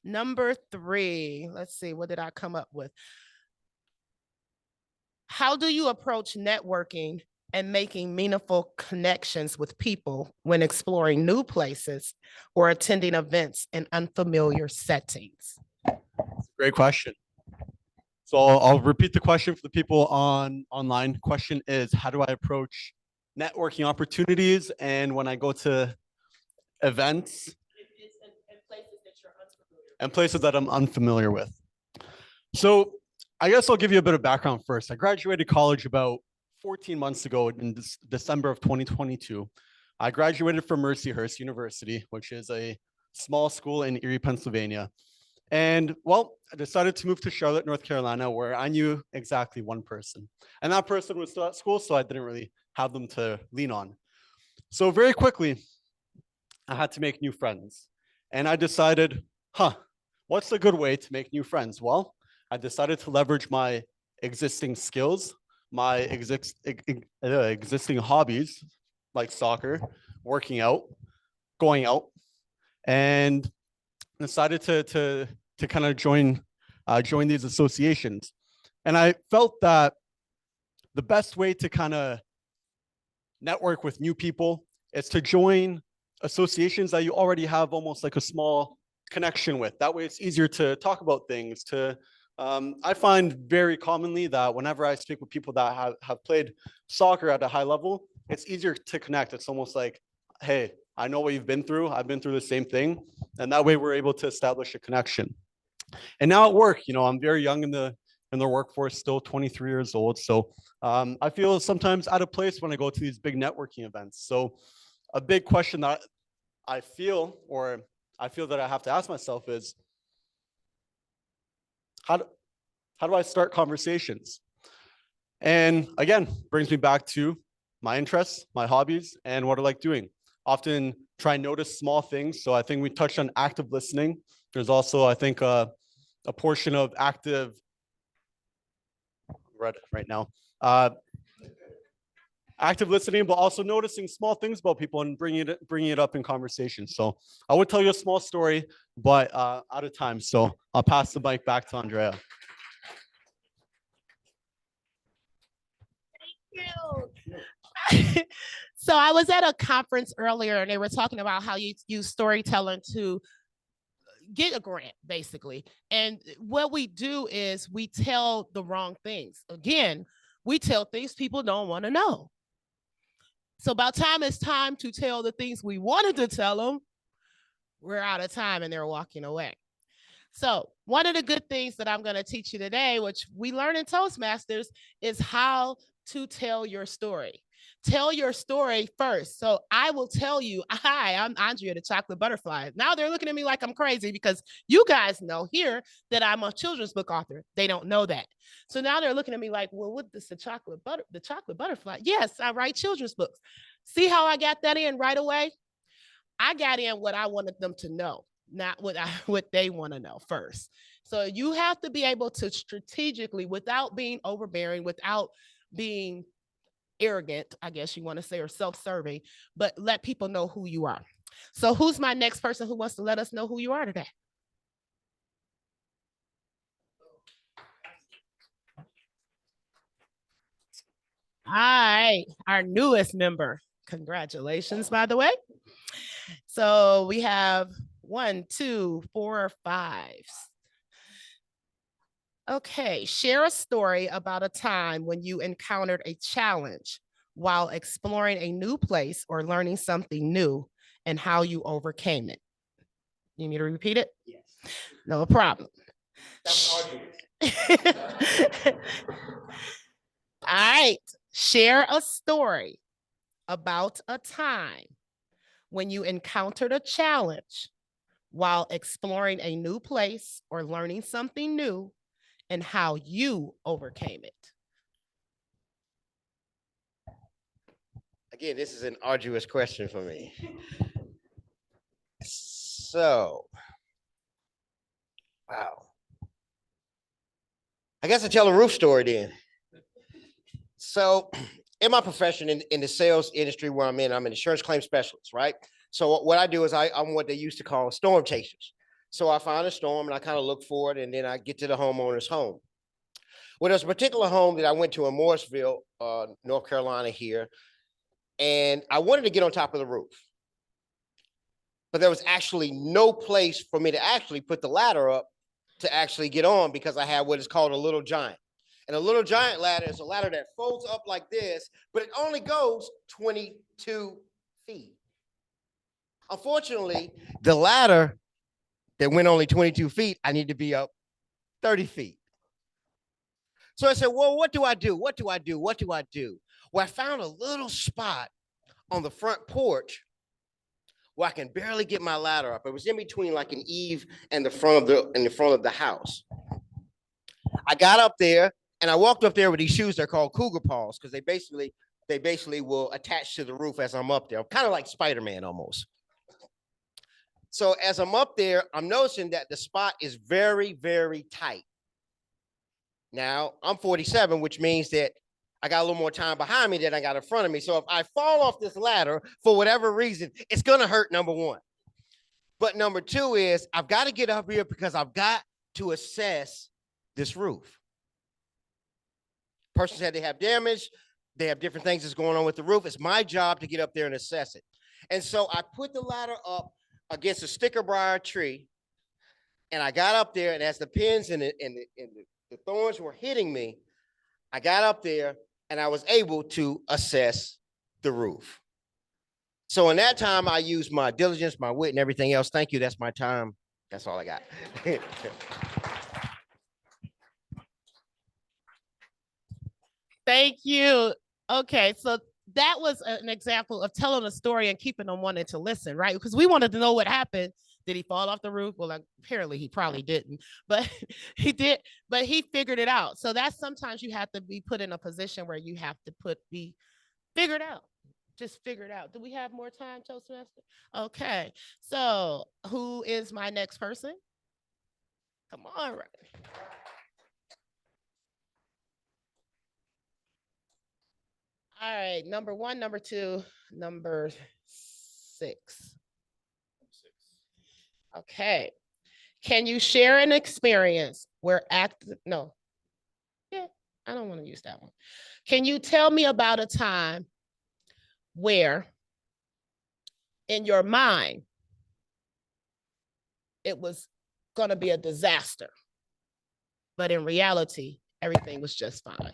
Number 3. Let's see, what did I come up with? How do you approach networking and making meaningful connections with people when exploring new places or attending events in unfamiliar settings? Great question. So I'll repeat the question for the people online. Question is, how do I approach networking opportunities and when I go to events and places that I'm unfamiliar with? So I guess I'll give you a bit of background first. I graduated college about 14 months ago in December of 2022. I graduated from Mercyhurst University, which is a small school in Erie, Pennsylvania. And well, I decided to move to Charlotte, North Carolina, where I knew exactly one person. And that person was still at school, so I didn't really have them to lean on. So very quickly, I had to make new friends. And I decided, what's a good way to make new friends? Well, I decided to leverage my existing skills, my existing hobbies, like soccer, working out, going out, and decided to kind of join these associations. And I felt that the best way to kind of network with new people is to join associations that you already have almost like a small connection with. That way it's easier to talk about things. I find very commonly that whenever I speak with people that have played soccer at a high level, it's easier to connect. It's almost like, hey, I know what you've been through. I've been through the same thing. And that way we're able to establish a connection. And now at work, I'm very young in the workforce, still 23 years old. So I feel sometimes out of place when I go to these big networking events. So a big question that I feel that I have to ask myself is, how do I start conversations? And again, brings me back to my interests, my hobbies, and what I like doing. Often try and notice small things. So I think we touched on active listening. There's also, I think, a portion of active, right now, active listening, but also noticing small things about people and bringing it up in conversation. So I would tell you a small story, but out of time. So I'll pass the mic back to Andrea. So I was at a conference earlier and they were talking about how you use storytelling to get a grant, basically. And what we do is we tell the wrong things. Again, we tell things people don't want to know. So by the time it's time to tell the things we wanted to tell them, we're out of time and they're walking away. So one of the good things that I'm going to teach you today, which we learn in Toastmasters, is how to tell your story. Tell your story first. So I will tell you, hi, I'm Andrea, the chocolate butterfly. Now they're looking at me like I'm crazy because you guys know here that I'm a children's book author. They don't know that. So now they're looking at me like, well, what is the chocolate butterfly? Yes, I write children's books. See how I got that in right away? I got in what I wanted them to know, not what they want to know first. So you have to be able to strategically, without being overbearing, without being arrogant, I guess you want to say, or self-serving, but let people know who you are. So who's my next person who wants to let us know who you are today? All right, our newest member. Congratulations, by the way. So we have 1, 2, 4, 5. Okay, share a story about a time when you encountered a challenge while exploring a new place or learning something new and how you overcame it. You need me to repeat it? Yes. No problem. All right. Share a story about a time when you encountered a challenge while exploring a new place or learning something new and how you overcame it. Again, this is an arduous question for me. So, wow. I guess I'll tell a roof story then. So, in my profession, in the sales industry where I'm an insurance claim specialist, right? So what I do is I'm what they used to call storm chasers. So I find a storm and I kind of look for it, and then I get to the homeowner's home. Well, there's a particular home that I went to in Morrisville, North Carolina here, and I wanted to get on top of the roof. But there was actually no place for me to actually put the ladder up to actually get on because I had what is called a little giant. And a little giant ladder is a ladder that folds up like this, but it only goes 22 feet. Unfortunately, the ladder that went only 22 feet, I need to be up 30 feet. So I said, well, what do I do? What do I do? What do I do? Well, I found a little spot on the front porch where I can barely get my ladder up. It was in between like an eave and the front of the house. I got up there and I walked up there with these shoes. They're called cougar paws because they basically will attach to the roof as I'm up there. I'm kind of like Spider-Man almost. So as I'm up there, I'm noticing that the spot is very, very tight. Now I'm 47, which means that I got a little more time behind me than I got in front of me. So if I fall off this ladder for whatever reason, it's going to hurt, number one. But number two is I've got to get up here because I've got to assess this roof. Person said they have damage. They have different things that's going on with the roof. It's my job to get up there and assess it. And so I put the ladder up against a sticker briar tree. And I got up there, and as the pins and the thorns were hitting me, I got up there and I was able to assess the roof. So in that time, I used my diligence, my wit, and everything else. Thank you. That's my time. That's all I got. Thank you. Okay, so that was an example of telling a story and keeping them wanting to listen, right? Because we wanted to know what happened. Did he fall off the roof? Well, apparently he probably didn't, but he did, but he figured it out. So that's sometimes you have to be put in a position where you have to be figured out. Just figure it out. Do we have more time, Toastmaster? Okay, so who is my next person? Come on, right. All right, number 1, number 2, number 6. Okay. Can you share an experience where I don't want to use that one. Can you tell me about a time where in your mind it was going to be a disaster, but in reality, everything was just fine?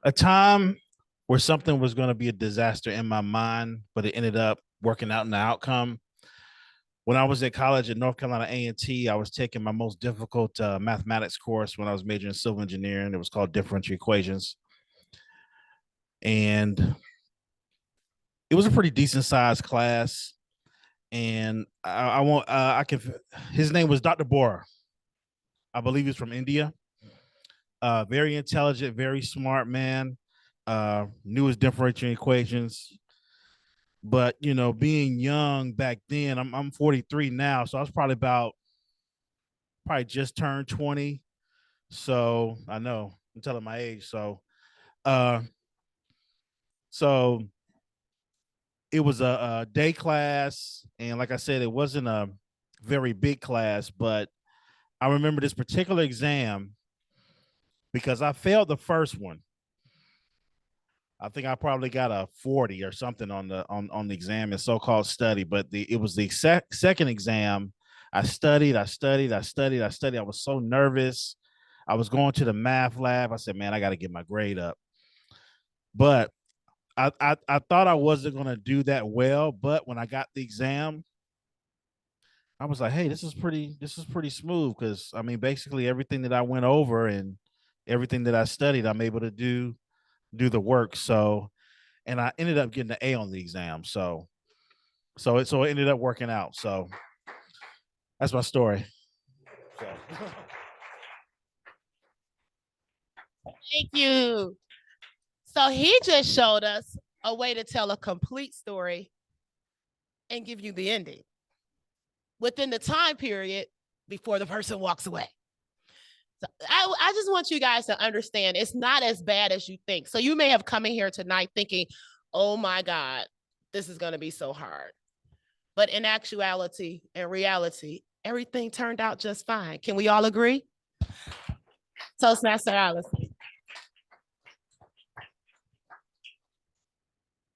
A time where something was going to be a disaster in my mind, but it ended up working out in the outcome. When I was at college at North Carolina A&T, I was taking my most difficult mathematics course when I was majoring in civil engineering. It was called differential equations. And it was a pretty decent sized class. And his name was Dr. Bora. I believe he's from India. Very intelligent, very smart man. Knew his differential equations. But, you know, being young back then, I'm 43 now, so I was probably just turned 20. So I know I'm telling my age. So it was a day class, and like I said, it wasn't a very big class, but I remember this particular exam because I failed the first one. I think I probably got a 40 or something on the exam in so-called study, but it was the second exam. I studied. I was so nervous. I was going to the math lab. I said, man, I got to get my grade up. But I thought I wasn't gonna do that well, but when I got the exam, I was like, hey, this is pretty smooth because I mean, basically everything that I went over and everything that I studied, I'm able to do the work. So, and I ended up getting an A on the exam. So it ended up working out. So that's my story. So. Thank you. So he just showed us a way to tell a complete story and give you the ending within the time period before the person walks away. So I just want you guys to understand it's not as bad as you think. So you may have come in here tonight thinking, oh my God, this is going to be so hard. But in actuality and reality, everything turned out just fine. Can we all agree? Toastmaster Allison.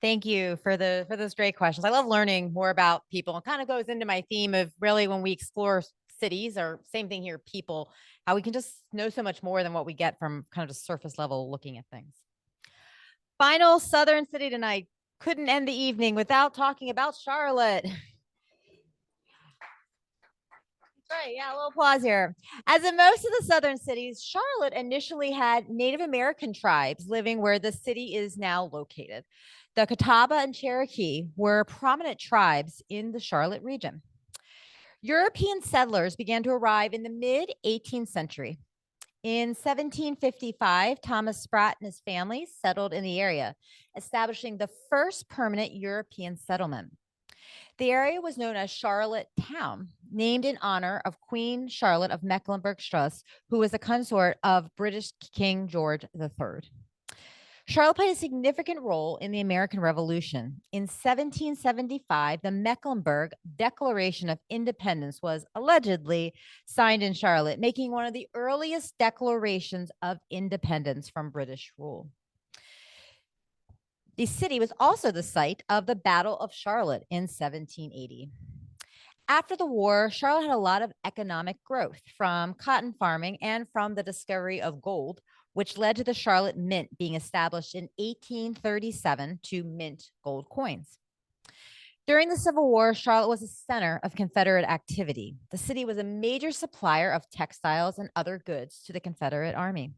Thank you for those great questions. I love learning more about people. It kind of goes into my theme of really when we explore cities, or same thing here, people, how we can just know so much more than what we get from kind of just surface level looking at things. Final Southern city tonight. Couldn't end the evening without talking about Charlotte. Right, yeah, a little applause here. As in most of the southern cities, Charlotte initially had Native American tribes living where the city is now located. The Catawba and Cherokee were prominent tribes in the Charlotte region. European settlers began to arrive in the mid-18th century. In 1755, Thomas Spratt and his family settled in the area, establishing the first permanent European settlement. The area was known as Charlotte Town, named in honor of Queen Charlotte of Mecklenburg-Strauss, who was a consort of British King George III. Charlotte played a significant role in the American Revolution. In 1775, the Mecklenburg Declaration of Independence was allegedly signed in Charlotte, making one of the earliest declarations of independence from British rule. The city was also the site of the Battle of Charlotte in 1780. After the war, Charlotte had a lot of economic growth from cotton farming and from the discovery of gold, which led to the Charlotte Mint being established in 1837 to mint gold coins. During the Civil War, Charlotte was a center of Confederate activity. The city was a major supplier of textiles and other goods to the Confederate Army.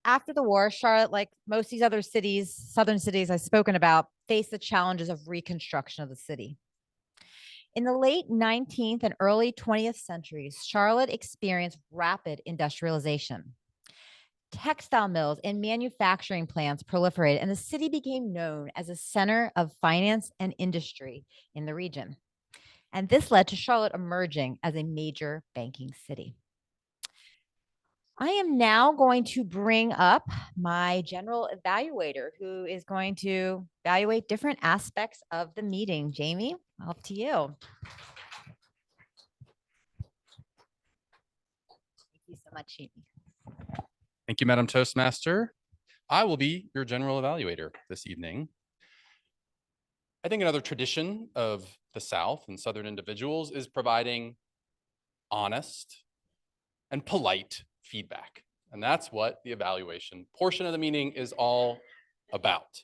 After the war, Charlotte, like most of these other cities, southern cities I've spoken about, faced the challenges of reconstruction of the city. In the late 19th and early 20th centuries, Charlotte experienced rapid industrialization. Textile mills and manufacturing plants proliferated, and the city became known as a center of finance and industry in the region. And this led to Charlotte emerging as a major banking city. I am now going to bring up my general evaluator, who is going to evaluate different aspects of the meeting. Jamie, up to you. Thank you so much, Jamie. Thank you, Madam Toastmaster. I will be your general evaluator this evening. I think another tradition of the South and Southern individuals is providing honest and polite feedback. And that's what the evaluation portion of the meeting is all about.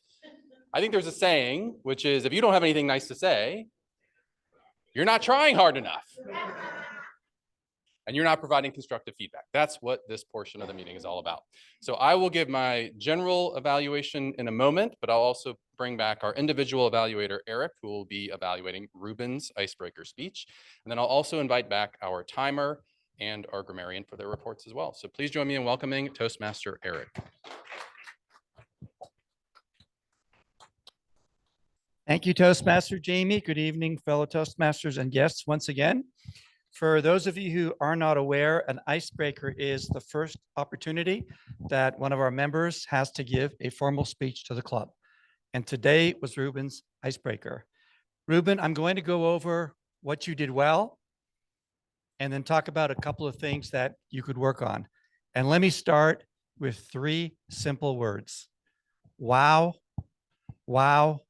I think there's a saying, which is, if you don't have anything nice to say, you're not trying hard enough. And you're not providing constructive feedback. That's what this portion of the meeting is all about. So I will give my general evaluation in a moment, but I'll also bring back our individual evaluator, Eric, who will be evaluating Ruben's icebreaker speech. And then I'll also invite back our timer and our grammarian for their reports as well. So please join me in welcoming Toastmaster Eric. Thank you, Toastmaster Jamie. Good evening, fellow Toastmasters and guests once again. For those of you who are not aware, an icebreaker is the first opportunity that one of our members has to give a formal speech to the club. And today was Ruben's icebreaker. Ruben, I'm going to go over what you did well and then talk about a couple of things that you could work on. And let me start with 3 simple words. Wow, wow,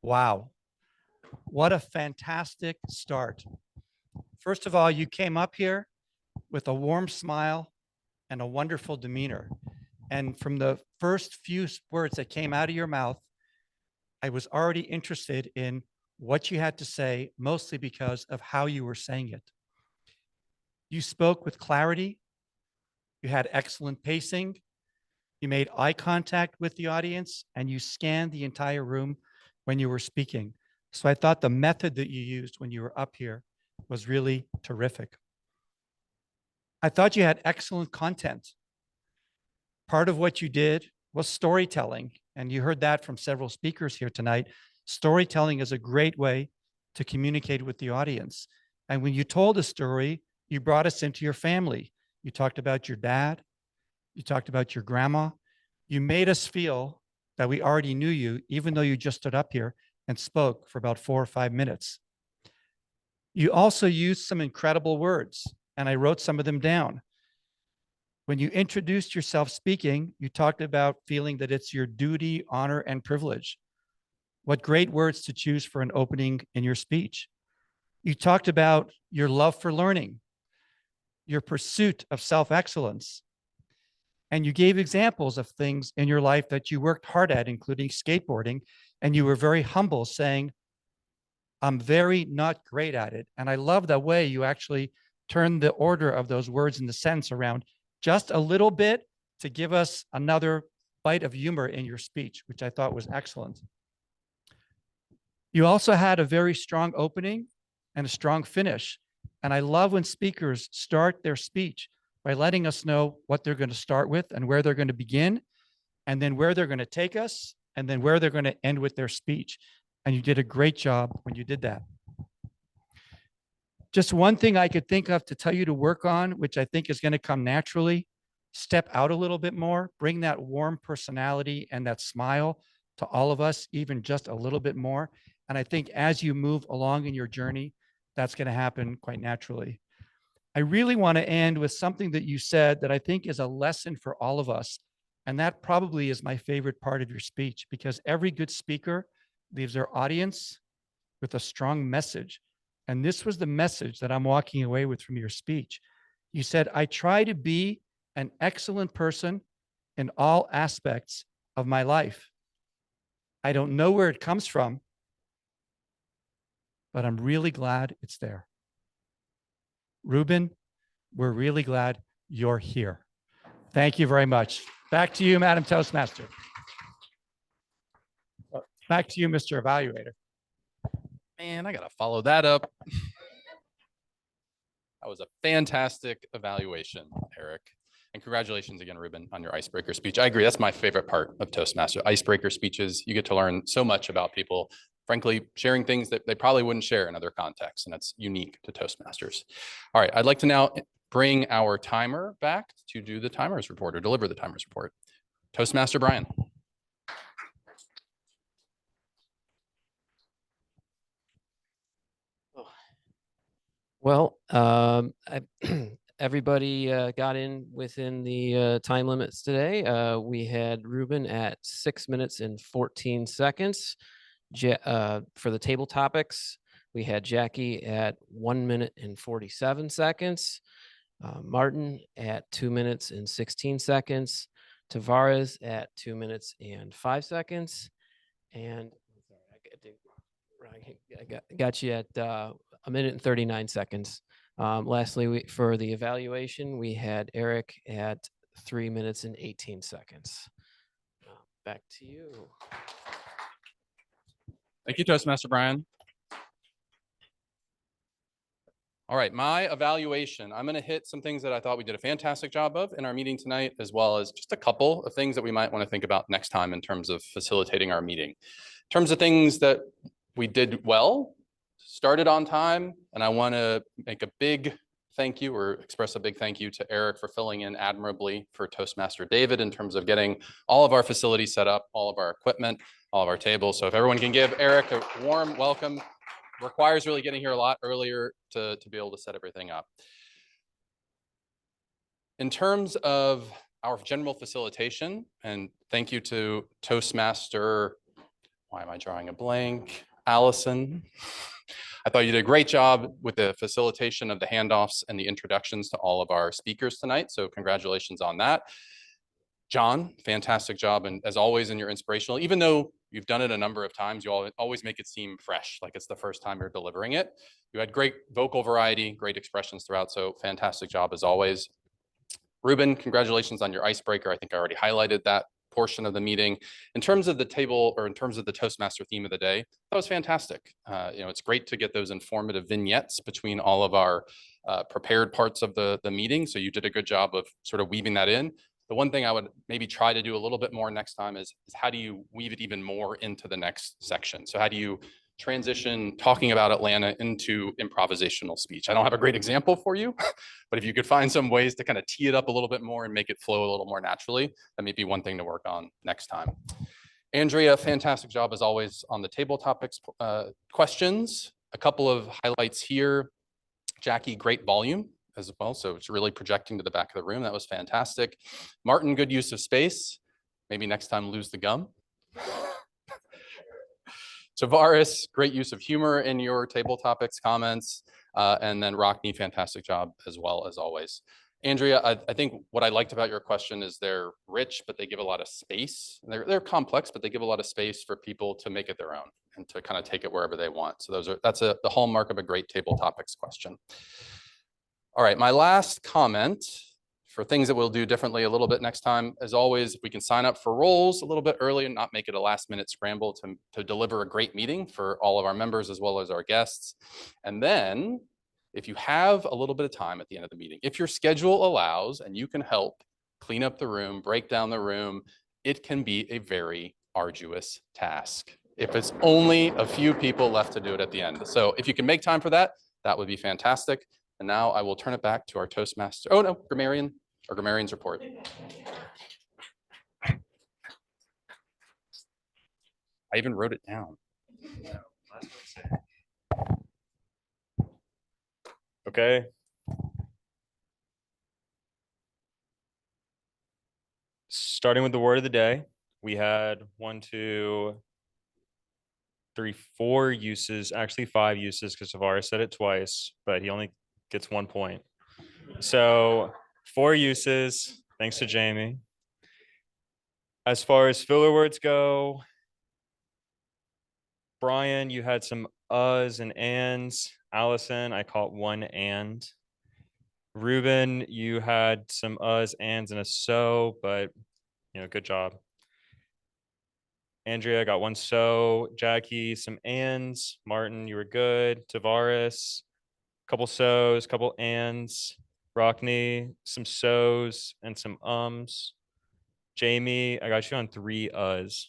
wow. What a fantastic start. First of all, you came up here with a warm smile and a wonderful demeanor. And from the first few words that came out of your mouth, I was already interested in what you had to say, mostly because of how you were saying it. You spoke with clarity. You had excellent pacing. You made eye contact with the audience, and you scanned the entire room when you were speaking. So I thought the method that you used when you were up here was really terrific. I thought you had excellent content. Part of what you did was storytelling, and you heard that from several speakers here tonight. Storytelling is a great way to communicate with the audience. And when you told a story, you brought us into your family. You talked about your dad. You talked about your grandma. You made us feel that we already knew you, even though you just stood up here and spoke for about 4 or 5 minutes. You also used some incredible words, and I wrote some of them down. When you introduced yourself speaking, you talked about feeling that it's your duty, honor, and privilege. What great words to choose for an opening in your speech. You talked about your love for learning, your pursuit of self-excellence, and you gave examples of things in your life that you worked hard at, including skateboarding, and you were very humble, saying, I'm very not great at it. And I love the way you actually turned the order of those words in the sentence around just a little bit to give us another bite of humor in your speech, which I thought was excellent. You also had a very strong opening and a strong finish. And I love when speakers start their speech by letting us know what they're going to start with and where they're going to begin, and then where they're going to take us, and then where they're going to end with their speech. And you did a great job when you did that. Just one thing I could think of to tell you to work on, which I think is going to come naturally, step out a little bit more, bring that warm personality and that smile to all of us, even just a little bit more. And I think as you move along in your journey, that's going to happen quite naturally. I really want to end with something that you said that I think is a lesson for all of us. And that probably is my favorite part of your speech, because every good speaker leaves their audience with a strong message. And this was the message that I'm walking away with from your speech. You said, I try to be an excellent person in all aspects of my life. I don't know where it comes from, but I'm really glad it's there. Ruben, we're really glad you're here. Thank you very much. Back to you, Madam Toastmaster. Back to you, Mr. Evaluator. Man, I got to follow that up. That was a fantastic evaluation, Eric. And congratulations again, Ruben, on your icebreaker speech. I agree. That's my favorite part of Toastmaster. Icebreaker speeches. You get to learn so much about people, frankly, sharing things that they probably wouldn't share in other contexts. And that's unique to Toastmasters. All right. I'd like to now bring our timer back to do the timers report or deliver the timers report. Toastmaster Brian. Well, everybody got in within the time limits today. We had Ruben at 6 minutes and 14 seconds. For the table topics, we had Jackie at 1 minute and 47 seconds. Martin at 2 minutes and 16 seconds. Tavares at 2 minutes and 5 seconds. And I got you at 1 minute and 39 seconds. Lastly, for the evaluation, we had Eric at 3 minutes and 18 seconds. Back to you. Thank you, Toastmaster Brian. All right, my evaluation. I'm going to hit some things that I thought we did a fantastic job of in our meeting tonight, as well as just a couple of things that we might want to think about next time in terms of facilitating our meeting. In terms of things that we did well, started on time, and I want to make a big thank you or express a big thank you to Eric for filling in admirably for Toastmaster David in terms of getting all of our facilities set up, all of our equipment, all of our tables. So if everyone can give Eric a warm welcome. Requires really getting here a lot earlier to be able to set everything up. In terms of our general facilitation, and thank you to Toastmaster, why am I drawing a blank? Allison. I thought you did a great job with the facilitation of the handoffs and the introductions to all of our speakers tonight. So congratulations on that. John, fantastic job. And as always, in your inspirational, even though you've done it a number of times, you always make it seem fresh, like it's the first time you're delivering it. You had great vocal variety, great expressions throughout. So fantastic job as always. Ruben, congratulations on your icebreaker. I think I already highlighted that portion of the meeting. In terms of the table, or in terms of the Toastmaster theme of the day, that was fantastic. It's great to get those informative vignettes between all of our prepared parts of the meeting. So you did a good job of sort of weaving that in. The one thing I would maybe try to do a little bit more next time is how do you weave it even more into the next section? So how do you transition talking about Atlanta into improvisational speech? I don't have a great example for you, but if you could find some ways to kind of tee it up a little bit more and make it flow a little more naturally, that may be one thing to work on next time. Andrea, fantastic job as always on the table topics questions. A couple of highlights here. Jackie, great volume as well. So it's really projecting to the back of the room. That was fantastic. Martin, good use of space. Maybe next time lose the gum. Tavares, great use of humor in your table topics comments. And then Rockney, fantastic job as well as always. Andrea, I think what I liked about your question is they're rich, but they give a lot of space. They're complex, but they give a lot of space for people to make it their own and to kind of take it wherever they want. So that's the hallmark of a great table topics question. All right, my last comment for things that we'll do differently a little bit next time. As always, if we can sign up for roles a little bit early and not make it a last minute scramble to deliver a great meeting for all of our members as well as our guests. And then if you have a little bit of time at the end of the meeting, if your schedule allows and you can help clean up the room, break down the room, it can be a very arduous task if it's only a few people left to do it at the end. So if you can make time for that, that would be fantastic. And now I will turn it back to our Toastmaster. Oh no, grammarian, or grammarian's report. I even wrote it down. Okay. Starting with the word of the day, we had 1, 2, 3, 4 uses, actually 5 uses because Tavares said it twice, but he only gets 1 point. So 4 uses, thanks to Jamie. As far as filler words go, Brian, you had some uhs and ands. Allison, I caught 1 and. Ruben, you had some uhs, ands, and a so, but good job. Andrea got 1 so. Jackie, some ands. Martin, you were good. Tavares, couple so's, couple ands. Rockney, some so's and some ums. Jamie, I got you on 3 uhs.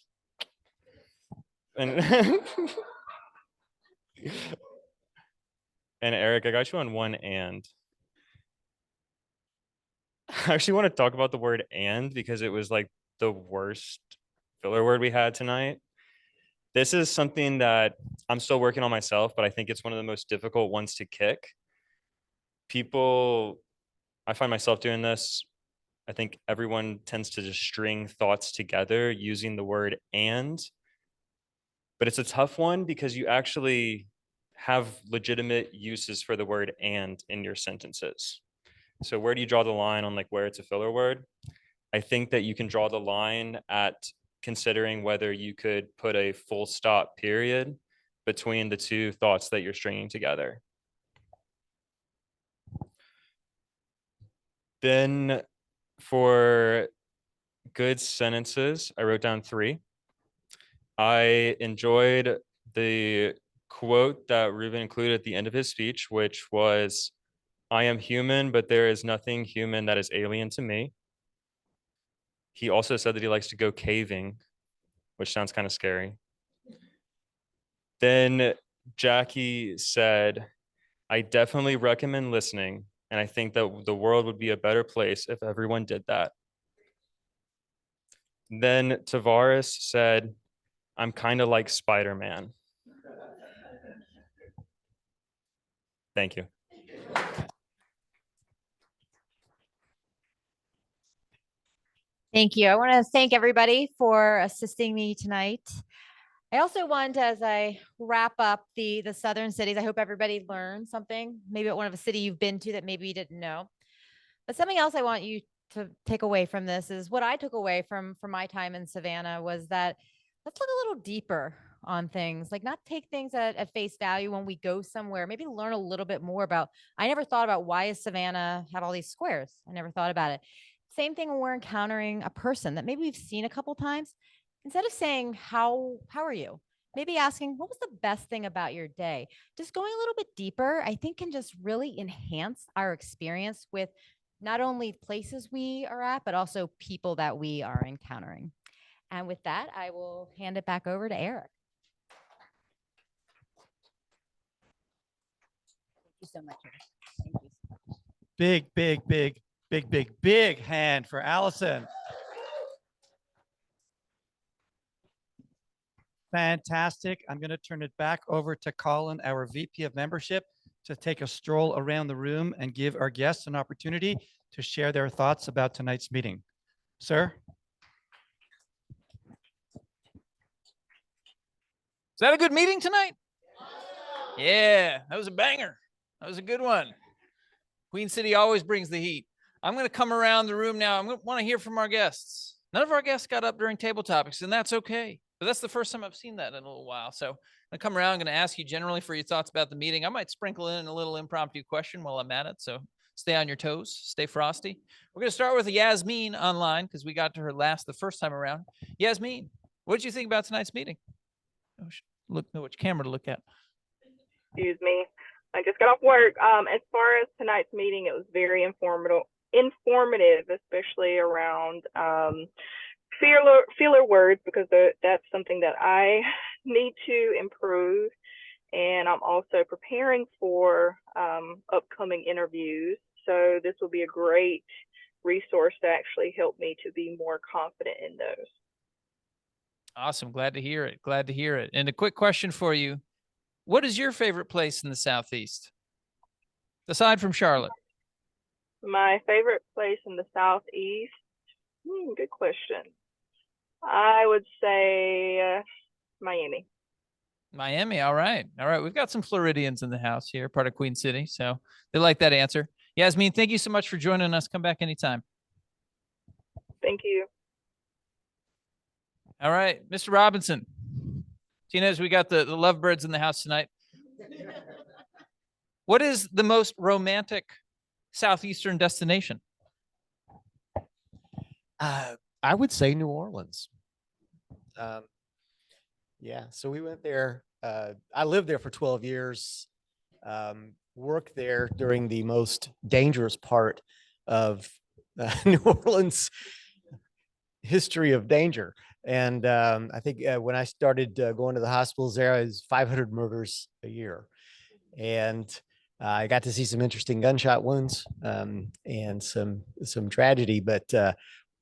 And and Eric, I got you on 1 and. I actually want to talk about the word and because it was like the worst filler word we had tonight. This is something that I'm still working on myself, but I think it's one of the most difficult ones to kick. I find myself doing this. I think everyone tends to just string thoughts together using the word and, but it's a tough one because you actually have legitimate uses for the word and in your sentences. So where do you draw the line on like where it's a filler word? I think that you can draw the line at considering whether you could put a full stop period between the 2 thoughts that you're stringing together. Then for good sentences, I wrote down 3. I enjoyed the quote that Ruben included at the end of his speech, which was, "I am human, but there is nothing human that is alien to me." He also said that he likes to go caving, which sounds kind of scary. Then Jackie said, "I definitely recommend listening, and I think that the world would be a better place if everyone did that." Then Tavares said, "I'm kind of like Spider-Man." Thank you. Thank you. I want to thank everybody for assisting me tonight. I also want, as I wrap up the southern cities, I hope everybody learned something, maybe at one of a city you've been to that maybe you didn't know. But something else I want you to take away from this is what I took away from my time in Savannah was that let's look a little deeper on things, like not take things at face value when we go somewhere, maybe learn a little bit more about, I never thought about why is Savannah have all these squares? I never thought about it. Same thing when we're encountering a person that maybe we've seen a couple times, instead of saying, how are you? Maybe asking, what was the best thing about your day? Just going a little bit deeper, I think can just really enhance our experience with not only places we are at, but also people that we are encountering. And with that, I will hand it back over to Eric. Thank you so much, Eric. Thank you so much. Big hand for Allison. Fantastic. I'm going to turn it back over to Colin, our VP of Membership, to take a stroll around the room and give our guests an opportunity to share their thoughts about tonight's meeting. Sir? Is that a good meeting tonight? Yeah, that was a banger. That was a good one. Queen City always brings the heat. I'm going to come around the room now. I'm going to want to hear from our guests. None of our guests got up during table topics, and that's okay. But that's the first time I've seen that in a little while. So I'm going to come around. I'm going to ask you generally for your thoughts about the meeting. I might sprinkle in a little impromptu question while I'm at it. So stay on your toes, stay frosty. We're going to start with Yasmin online because we got to her last the first time around. Yasmin, what did you think about tonight's meeting? Look, know which camera to look at. Excuse me. I just got off work. As far as tonight's meeting, it was very informative, especially around feeler words, because that's something that I need to improve. And I'm also preparing for upcoming interviews. So this will be a great resource to actually help me to be more confident in those. Awesome. Glad to hear it. Glad to hear it. And a quick question for you. What is your favorite place in the Southeast, aside from Charlotte? My favorite place in the Southeast? Good question. I would say Miami. Miami. All right. All right. We've got some Floridians in the house here, part of Queen City. So they like that answer. Yasmin, thank you so much for joining us. Come back anytime. Thank you. All right. Mr. Robinson. Tina's, we got the lovebirds in the house tonight. What is the most romantic Southeastern destination? I would say New Orleans. Yeah, so we went there. I lived there for 12 years, worked there during the most dangerous part of New Orleans history of danger. And I think when I started going to the hospitals there, it was 500 murders a year. And I got to see some interesting gunshot wounds and some tragedy. But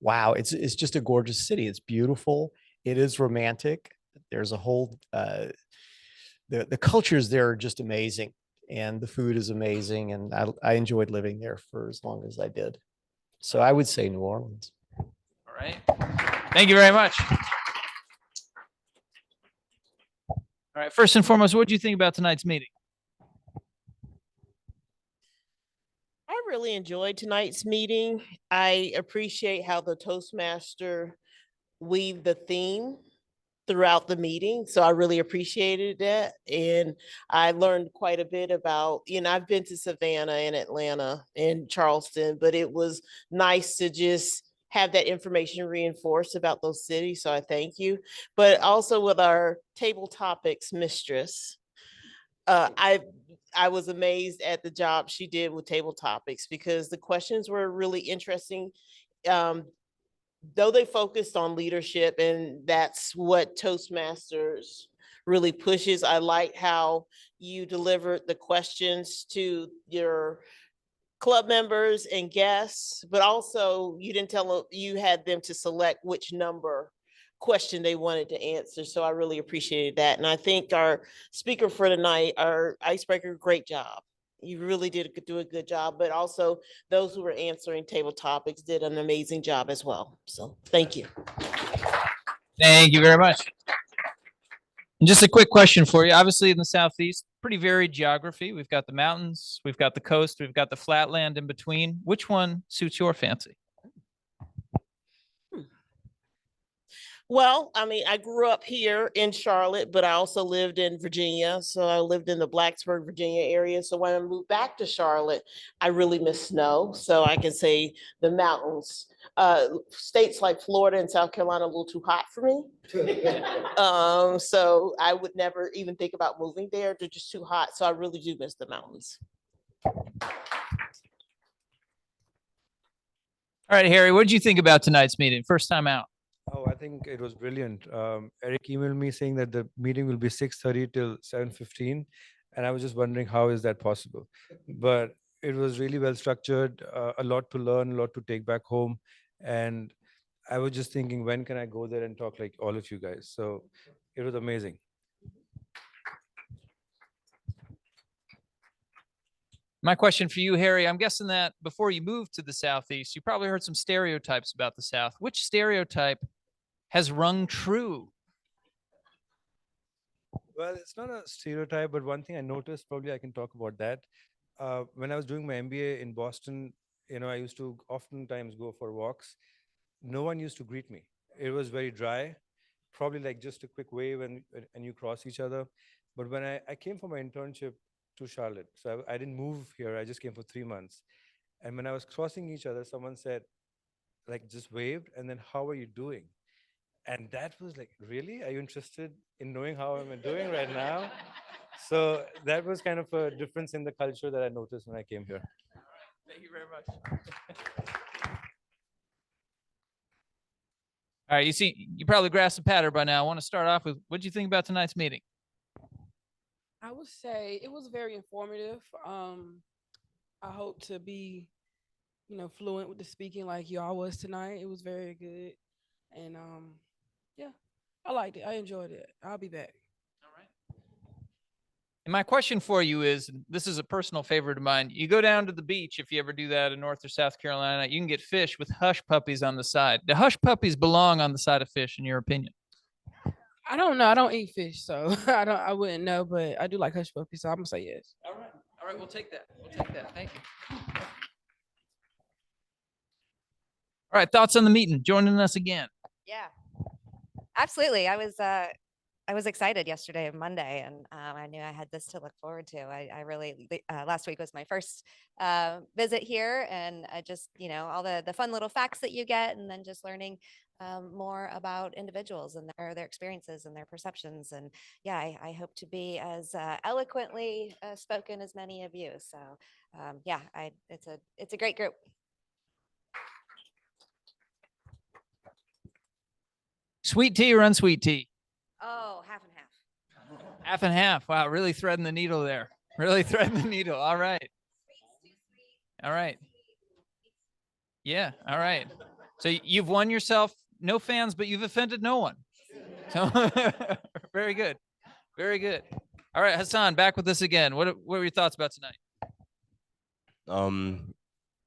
wow, it's just a gorgeous city. It's beautiful. It is romantic. There's a whole, the cultures there are just amazing. And the food is amazing. And I enjoyed living there for as long as I did. So I would say New Orleans. All right. Thank you very much. All right. First and foremost, what do you think about tonight's meeting? I really enjoyed tonight's meeting. I appreciate how the Toastmaster weaved the theme throughout the meeting. So I really appreciated that. And I learned quite a bit about, I've been to Savannah and Atlanta and Charleston, but it was nice to just have that information reinforced about those cities. So I thank you. But also with our table topics mistress, I was amazed at the job she did with table topics because the questions were really interesting. Though they focused on leadership, and that's what Toastmasters really pushes. I like how you delivered the questions to your club members and guests, but also you didn't you had them to select which number question they wanted to answer. So I really appreciated that. And I think our speaker for tonight, our icebreaker, great job. You really did do a good job, but also those who were answering table topics did an amazing job as well. So thank you. Thank you very much. And just a quick question for you. Obviously in the Southeast, pretty varied geography. We've got the mountains, we've got the coast, we've got the flatland in between. Which one suits your fancy? Well, I mean, I grew up here in Charlotte, but I also lived in Virginia. So I lived in the Blacksburg, Virginia area. So when I moved back to Charlotte, I really miss snow. So I can say the mountains. States like Florida and South Carolina are a little too hot for me. So I would never even think about moving there. They're just too hot. So I really do miss the mountains. All right, Harry, what did you think about tonight's meeting? First time out. Oh, I think it was brilliant. Eric emailed me saying that the meeting will be 6:30 till 7:15, and I was just wondering how is that possible. But it was really well structured, a lot to learn, a lot to take back home, and I was just thinking, when can I go there and talk like all of you guys? So it was amazing. My question for you, Harry, I'm guessing that before you moved to the Southeast, you probably heard some stereotypes about the South. Which stereotype has rung true? Well, it's not a stereotype, but one thing I noticed, probably I can talk about that. When I was doing my MBA in Boston, I used to oftentimes go for walks. No one used to greet me. It was very dry, probably like just a quick wave and you cross each other. But when I came for my internship to Charlotte, so I didn't move here. I just came for 3 months. And when I was crossing each other, someone said, like, just waved, and then, how are you doing? And that was like, really? Are you interested in knowing how I'm doing right now? So that was kind of a difference in the culture that I noticed when I came here. Thank you very much. All right, you probably grasped the pattern by now. I want to start off with, what did you think about tonight's meeting? I would say it was very informative. I hope to be, fluent with the speaking like y'all was tonight. It was very good. And yeah, I liked it. I enjoyed it. I'll be back. And my question for you is, this is a personal favorite of mine. You go down to the beach, if you ever do that in North or South Carolina, you can get fish with hush puppies on the side. Do hush puppies belong on the side of fish, in your opinion? I don't know. I don't eat fish, so I wouldn't know, but I do like hush puppies, so I'm gonna say yes. All right, we'll take that. We'll take that. Thank you. All right, thoughts on the meeting, joining us again. Yeah, absolutely. I was excited yesterday and Monday, and I knew I had this to look forward to. I really, last week was my first visit here, and I just, all the fun little facts that you get, and then just learning more about individuals and their experiences and their perceptions. And yeah, I hope to be as eloquently spoken as many of you. So yeah, it's a great group. Sweet tea or unsweet tea? Oh, half and half. Half and half. Wow, really threading the needle there. Really threading the needle. All right. All right. Yeah, all right. So you've won yourself no fans, but you've offended no one. So very good. Very good. All right, Hassan, back with us again. What were your thoughts about tonight?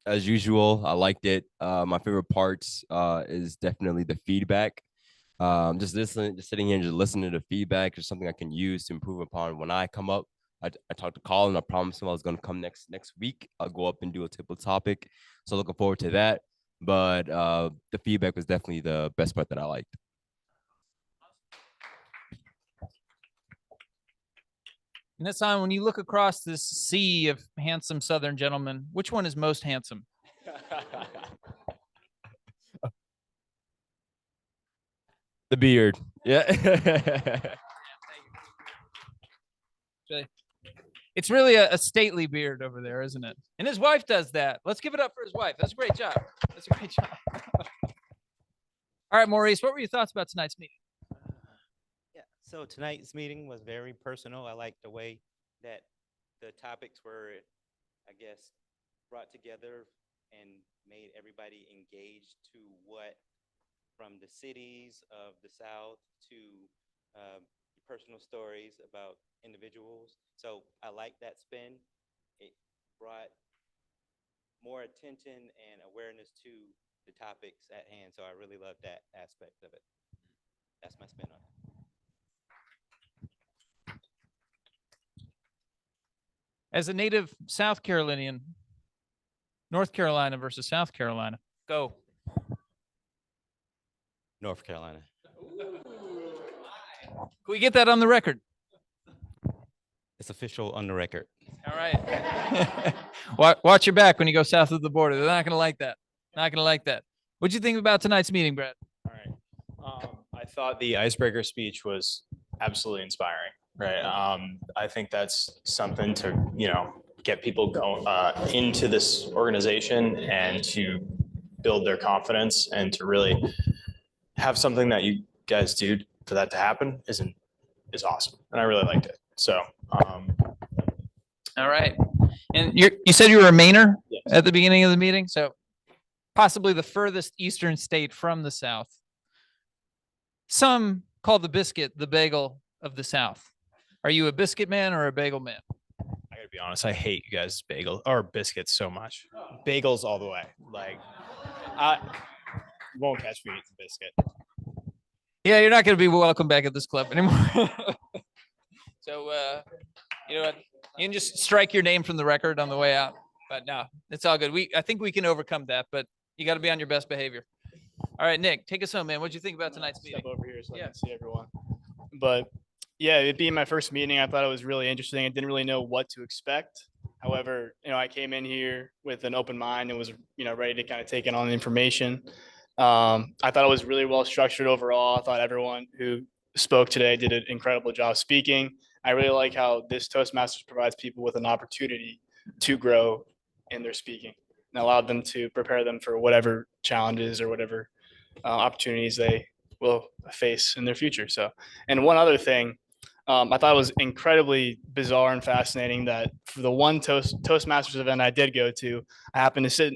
As usual, I liked it. My favorite parts is definitely the feedback. Just sitting here and just listening to the feedback is something I can use to improve upon when I come up. I talked to Colin. I promised him I was going to come next week. I'll go up and do a typical topic. So looking forward to that. But the feedback was definitely the best part that I liked. And that's on, when you look across this sea of handsome Southern gentlemen, which one is most handsome? The beard. Yeah. It's really a stately beard over there, isn't it? And his wife does that. Let's give it up for his wife. That's a great job. That's a great job. All right, Maurice, what were your thoughts about tonight's meeting? Yeah, so tonight's meeting was very personal. I liked the way that the topics were, I guess, brought together and made everybody engaged to what, from the cities of the South to personal stories about individuals. So I like that spin. It brought more attention and awareness to the topics at hand. So I really love that aspect of it. That's my spin on it. As a native South Carolinian, North Carolina versus South Carolina, go. North Carolina. we get that on the record? It's official on the record. All right. Watch your back when you go south of the border. They're not going to like that. Not going to like that. What'd you think about tonight's meeting, Brad? I thought the icebreaker speech was absolutely inspiring, right? I think that's something to, get people going into this organization and to build their confidence and to really have something that you guys do for that to happen is awesome. And I really liked it. So, All right. And you said you were a Mainer at the beginning of the meeting, so possibly the furthest eastern state from the South. Some call the biscuit the bagel of the South. Are you a biscuit man or a bagel man? I gotta be honest, I hate you guys' bagel or biscuits so much. Bagels all the way. Like, you won't catch me eating biscuit. Yeah, you're not going to be welcome back at this club anymore. So, you know what? You can just strike your name from the record on the way out. But no, it's all good. I think we can overcome that, but you got to be on your best behavior. All right, Nick, take us home, man. What'd you think about tonight's meeting? Step over here so I can see everyone. But yeah, it being my first meeting, I thought it was really interesting. I didn't really know what to expect. However, I came in here with an open mind and was, ready to kind of take in on the information. I thought it was really well structured overall. I thought everyone who spoke today did an incredible job speaking. I really like how this Toastmasters provides people with an opportunity to grow in their speaking and allowed them to prepare them for whatever challenges or whatever opportunities they will face in their future. So, and one other thing, I thought it was incredibly bizarre and fascinating that for the one Toastmasters event I did go to, I happened to sit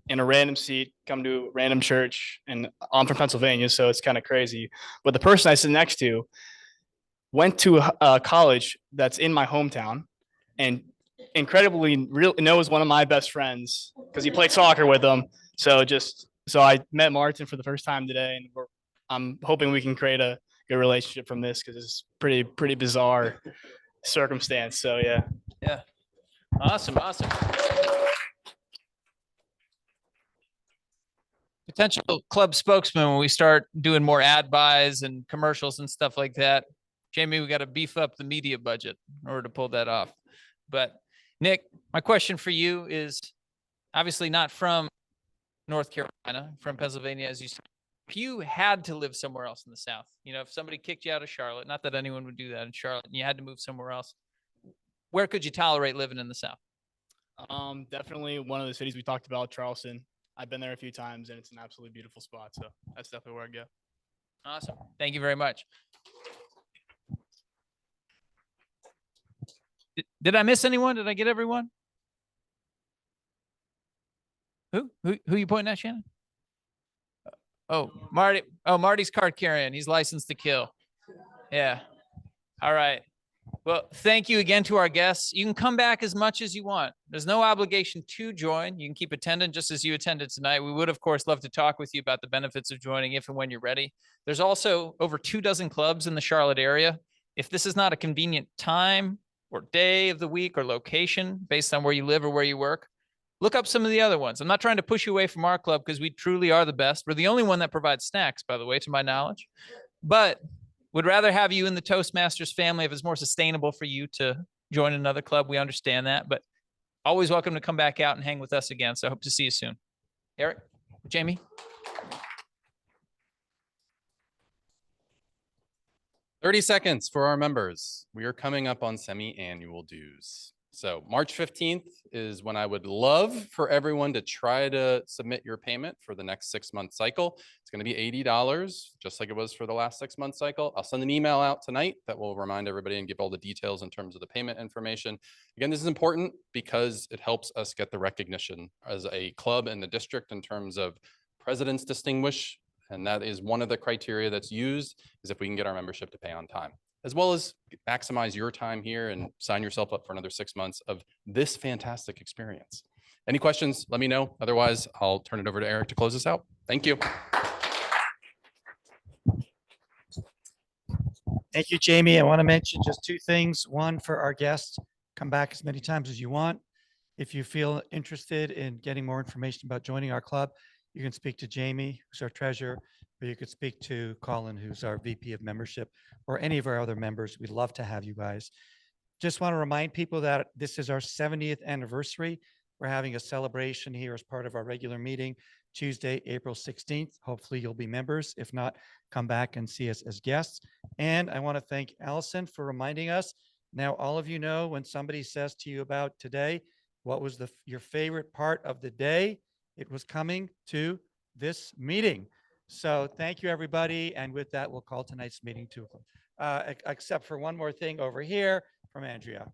in a random seat, come to a random church, and I'm from Pennsylvania, so it's kind of crazy. But the person I sit next to went to a college that's in my hometown and incredibly knows one of my best friends because he played soccer with him. So I met Martin for the first time today, and I'm hoping we can create a good relationship from this because it's pretty bizarre circumstance. So yeah. Yeah. Awesome. Potential club spokesman when we start doing more ad buys and commercials and stuff like that. Jamie, we got to beef up the media budget in order to pull that off. But Nick, my question for you is obviously not from North Carolina, from Pennsylvania, as you said. If you had to live somewhere else in the South, if somebody kicked you out of Charlotte, not that anyone would do that in Charlotte, and you had to move somewhere else, where could you tolerate living in the South? Definitely one of the cities we talked about, Charleston. I've been there a few times and it's an absolutely beautiful spot. So that's definitely where I'd go. Awesome. Thank you very much. Did I miss anyone? Did I get everyone? Who you pointing at, Shannon? Oh, Marty. Oh, Marty's card carrying. He's licensed to kill. Yeah. All right. Well, thank you again to our guests. You can come back as much as you want. There's no obligation to join. You can keep attending just as you attended tonight. We would, of course, love to talk with you about the benefits of joining if and when you're ready. There's also over 24 clubs in the Charlotte area. If this is not a convenient time or day of the week or location based on where you live or where you work, look up some of the other ones. I'm not trying to push you away from our club because we truly are the best. We're the only one that provides snacks, by the way, to my knowledge. But would rather have you in the Toastmasters family if it's more sustainable for you to join another club. We understand that, but always welcome to come back out and hang with us again. So I hope to see you soon. Eric, Jamie. 30 seconds for our members. We are coming up on semi-annual dues. So March 15th is when I would love for everyone to try to submit your payment for the next 6-month cycle. It's going to be $80, just like it was for the last 6-month cycle. I'll send an email out tonight that will remind everybody and give all the details in terms of the payment information. Again, this is important because it helps us get the recognition as a club in the district in terms of presidents distinguish. And that is one of the criteria that's used, is if we can get our membership to pay on time, as well as maximize your time here and sign yourself up for another 6 months of this fantastic experience. Any questions, let me know. Otherwise, I'll turn it over to Eric to close us out. Thank you. Thank you, Jamie. I want to mention just 2 things. One, for our guests, come back as many times as you want. If you feel interested in getting more information about joining our club, you can speak to Jamie, who's our treasurer, or you could speak to Colin, who's our VP of membership, or any of our other members. We'd love to have you guys. Just want to remind people that this is our 70th anniversary. We're having a celebration here as part of our regular meeting, Tuesday, April 16th. Hopefully you'll be members. If not, come back and see us as guests. And I want to thank Allison for reminding us. Now, all of you know when somebody says to you about today, what was your favorite part of the day? It was coming to this meeting. So thank you, everybody. And with that, we'll call tonight's meeting to a close, except for one more thing over here from Andrea.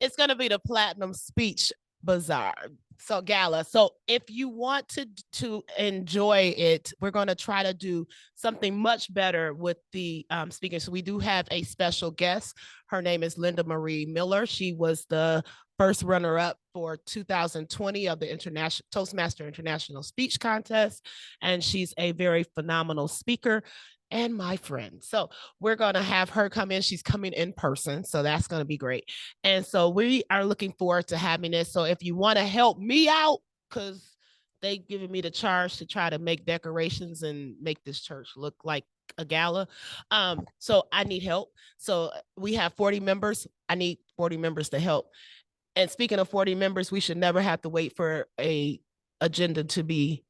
It's going to be the Platinum Speech Bazaar. So gala. So if you want to enjoy it, we're going to try to do something much better with the speakers. So we do have a special guest. Her name is Linda Marie Miller. She was the first runner-up for 2020 of the Toastmaster International Speech Contest. And she's a very phenomenal speaker and my friend. So we're going to have her come in. She's coming in person. So that's going to be great. And so we are looking forward to having this. So if you want to help me out, because they given me the charge to try to make decorations and make this church look like a gala. So I need help. So we have 40 members. I need 40 members to help. And speaking of 40 members, we should never have to wait for a agenda to be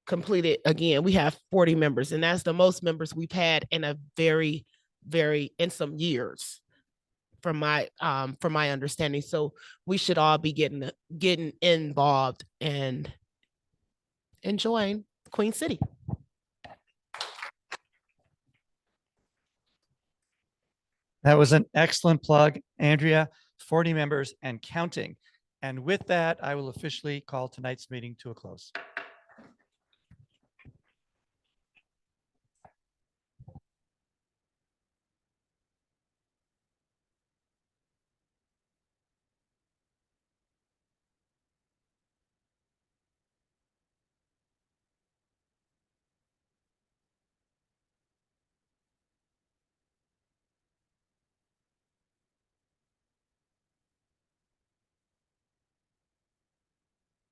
completed again. We have 40 members, and that's the most members we've had in a very, in some years, from my understanding. So we should all be getting involved and enjoying Queen City. That was an excellent plug, Andrea. 40 members and counting. And with that, I will officially call tonight's meeting to a close.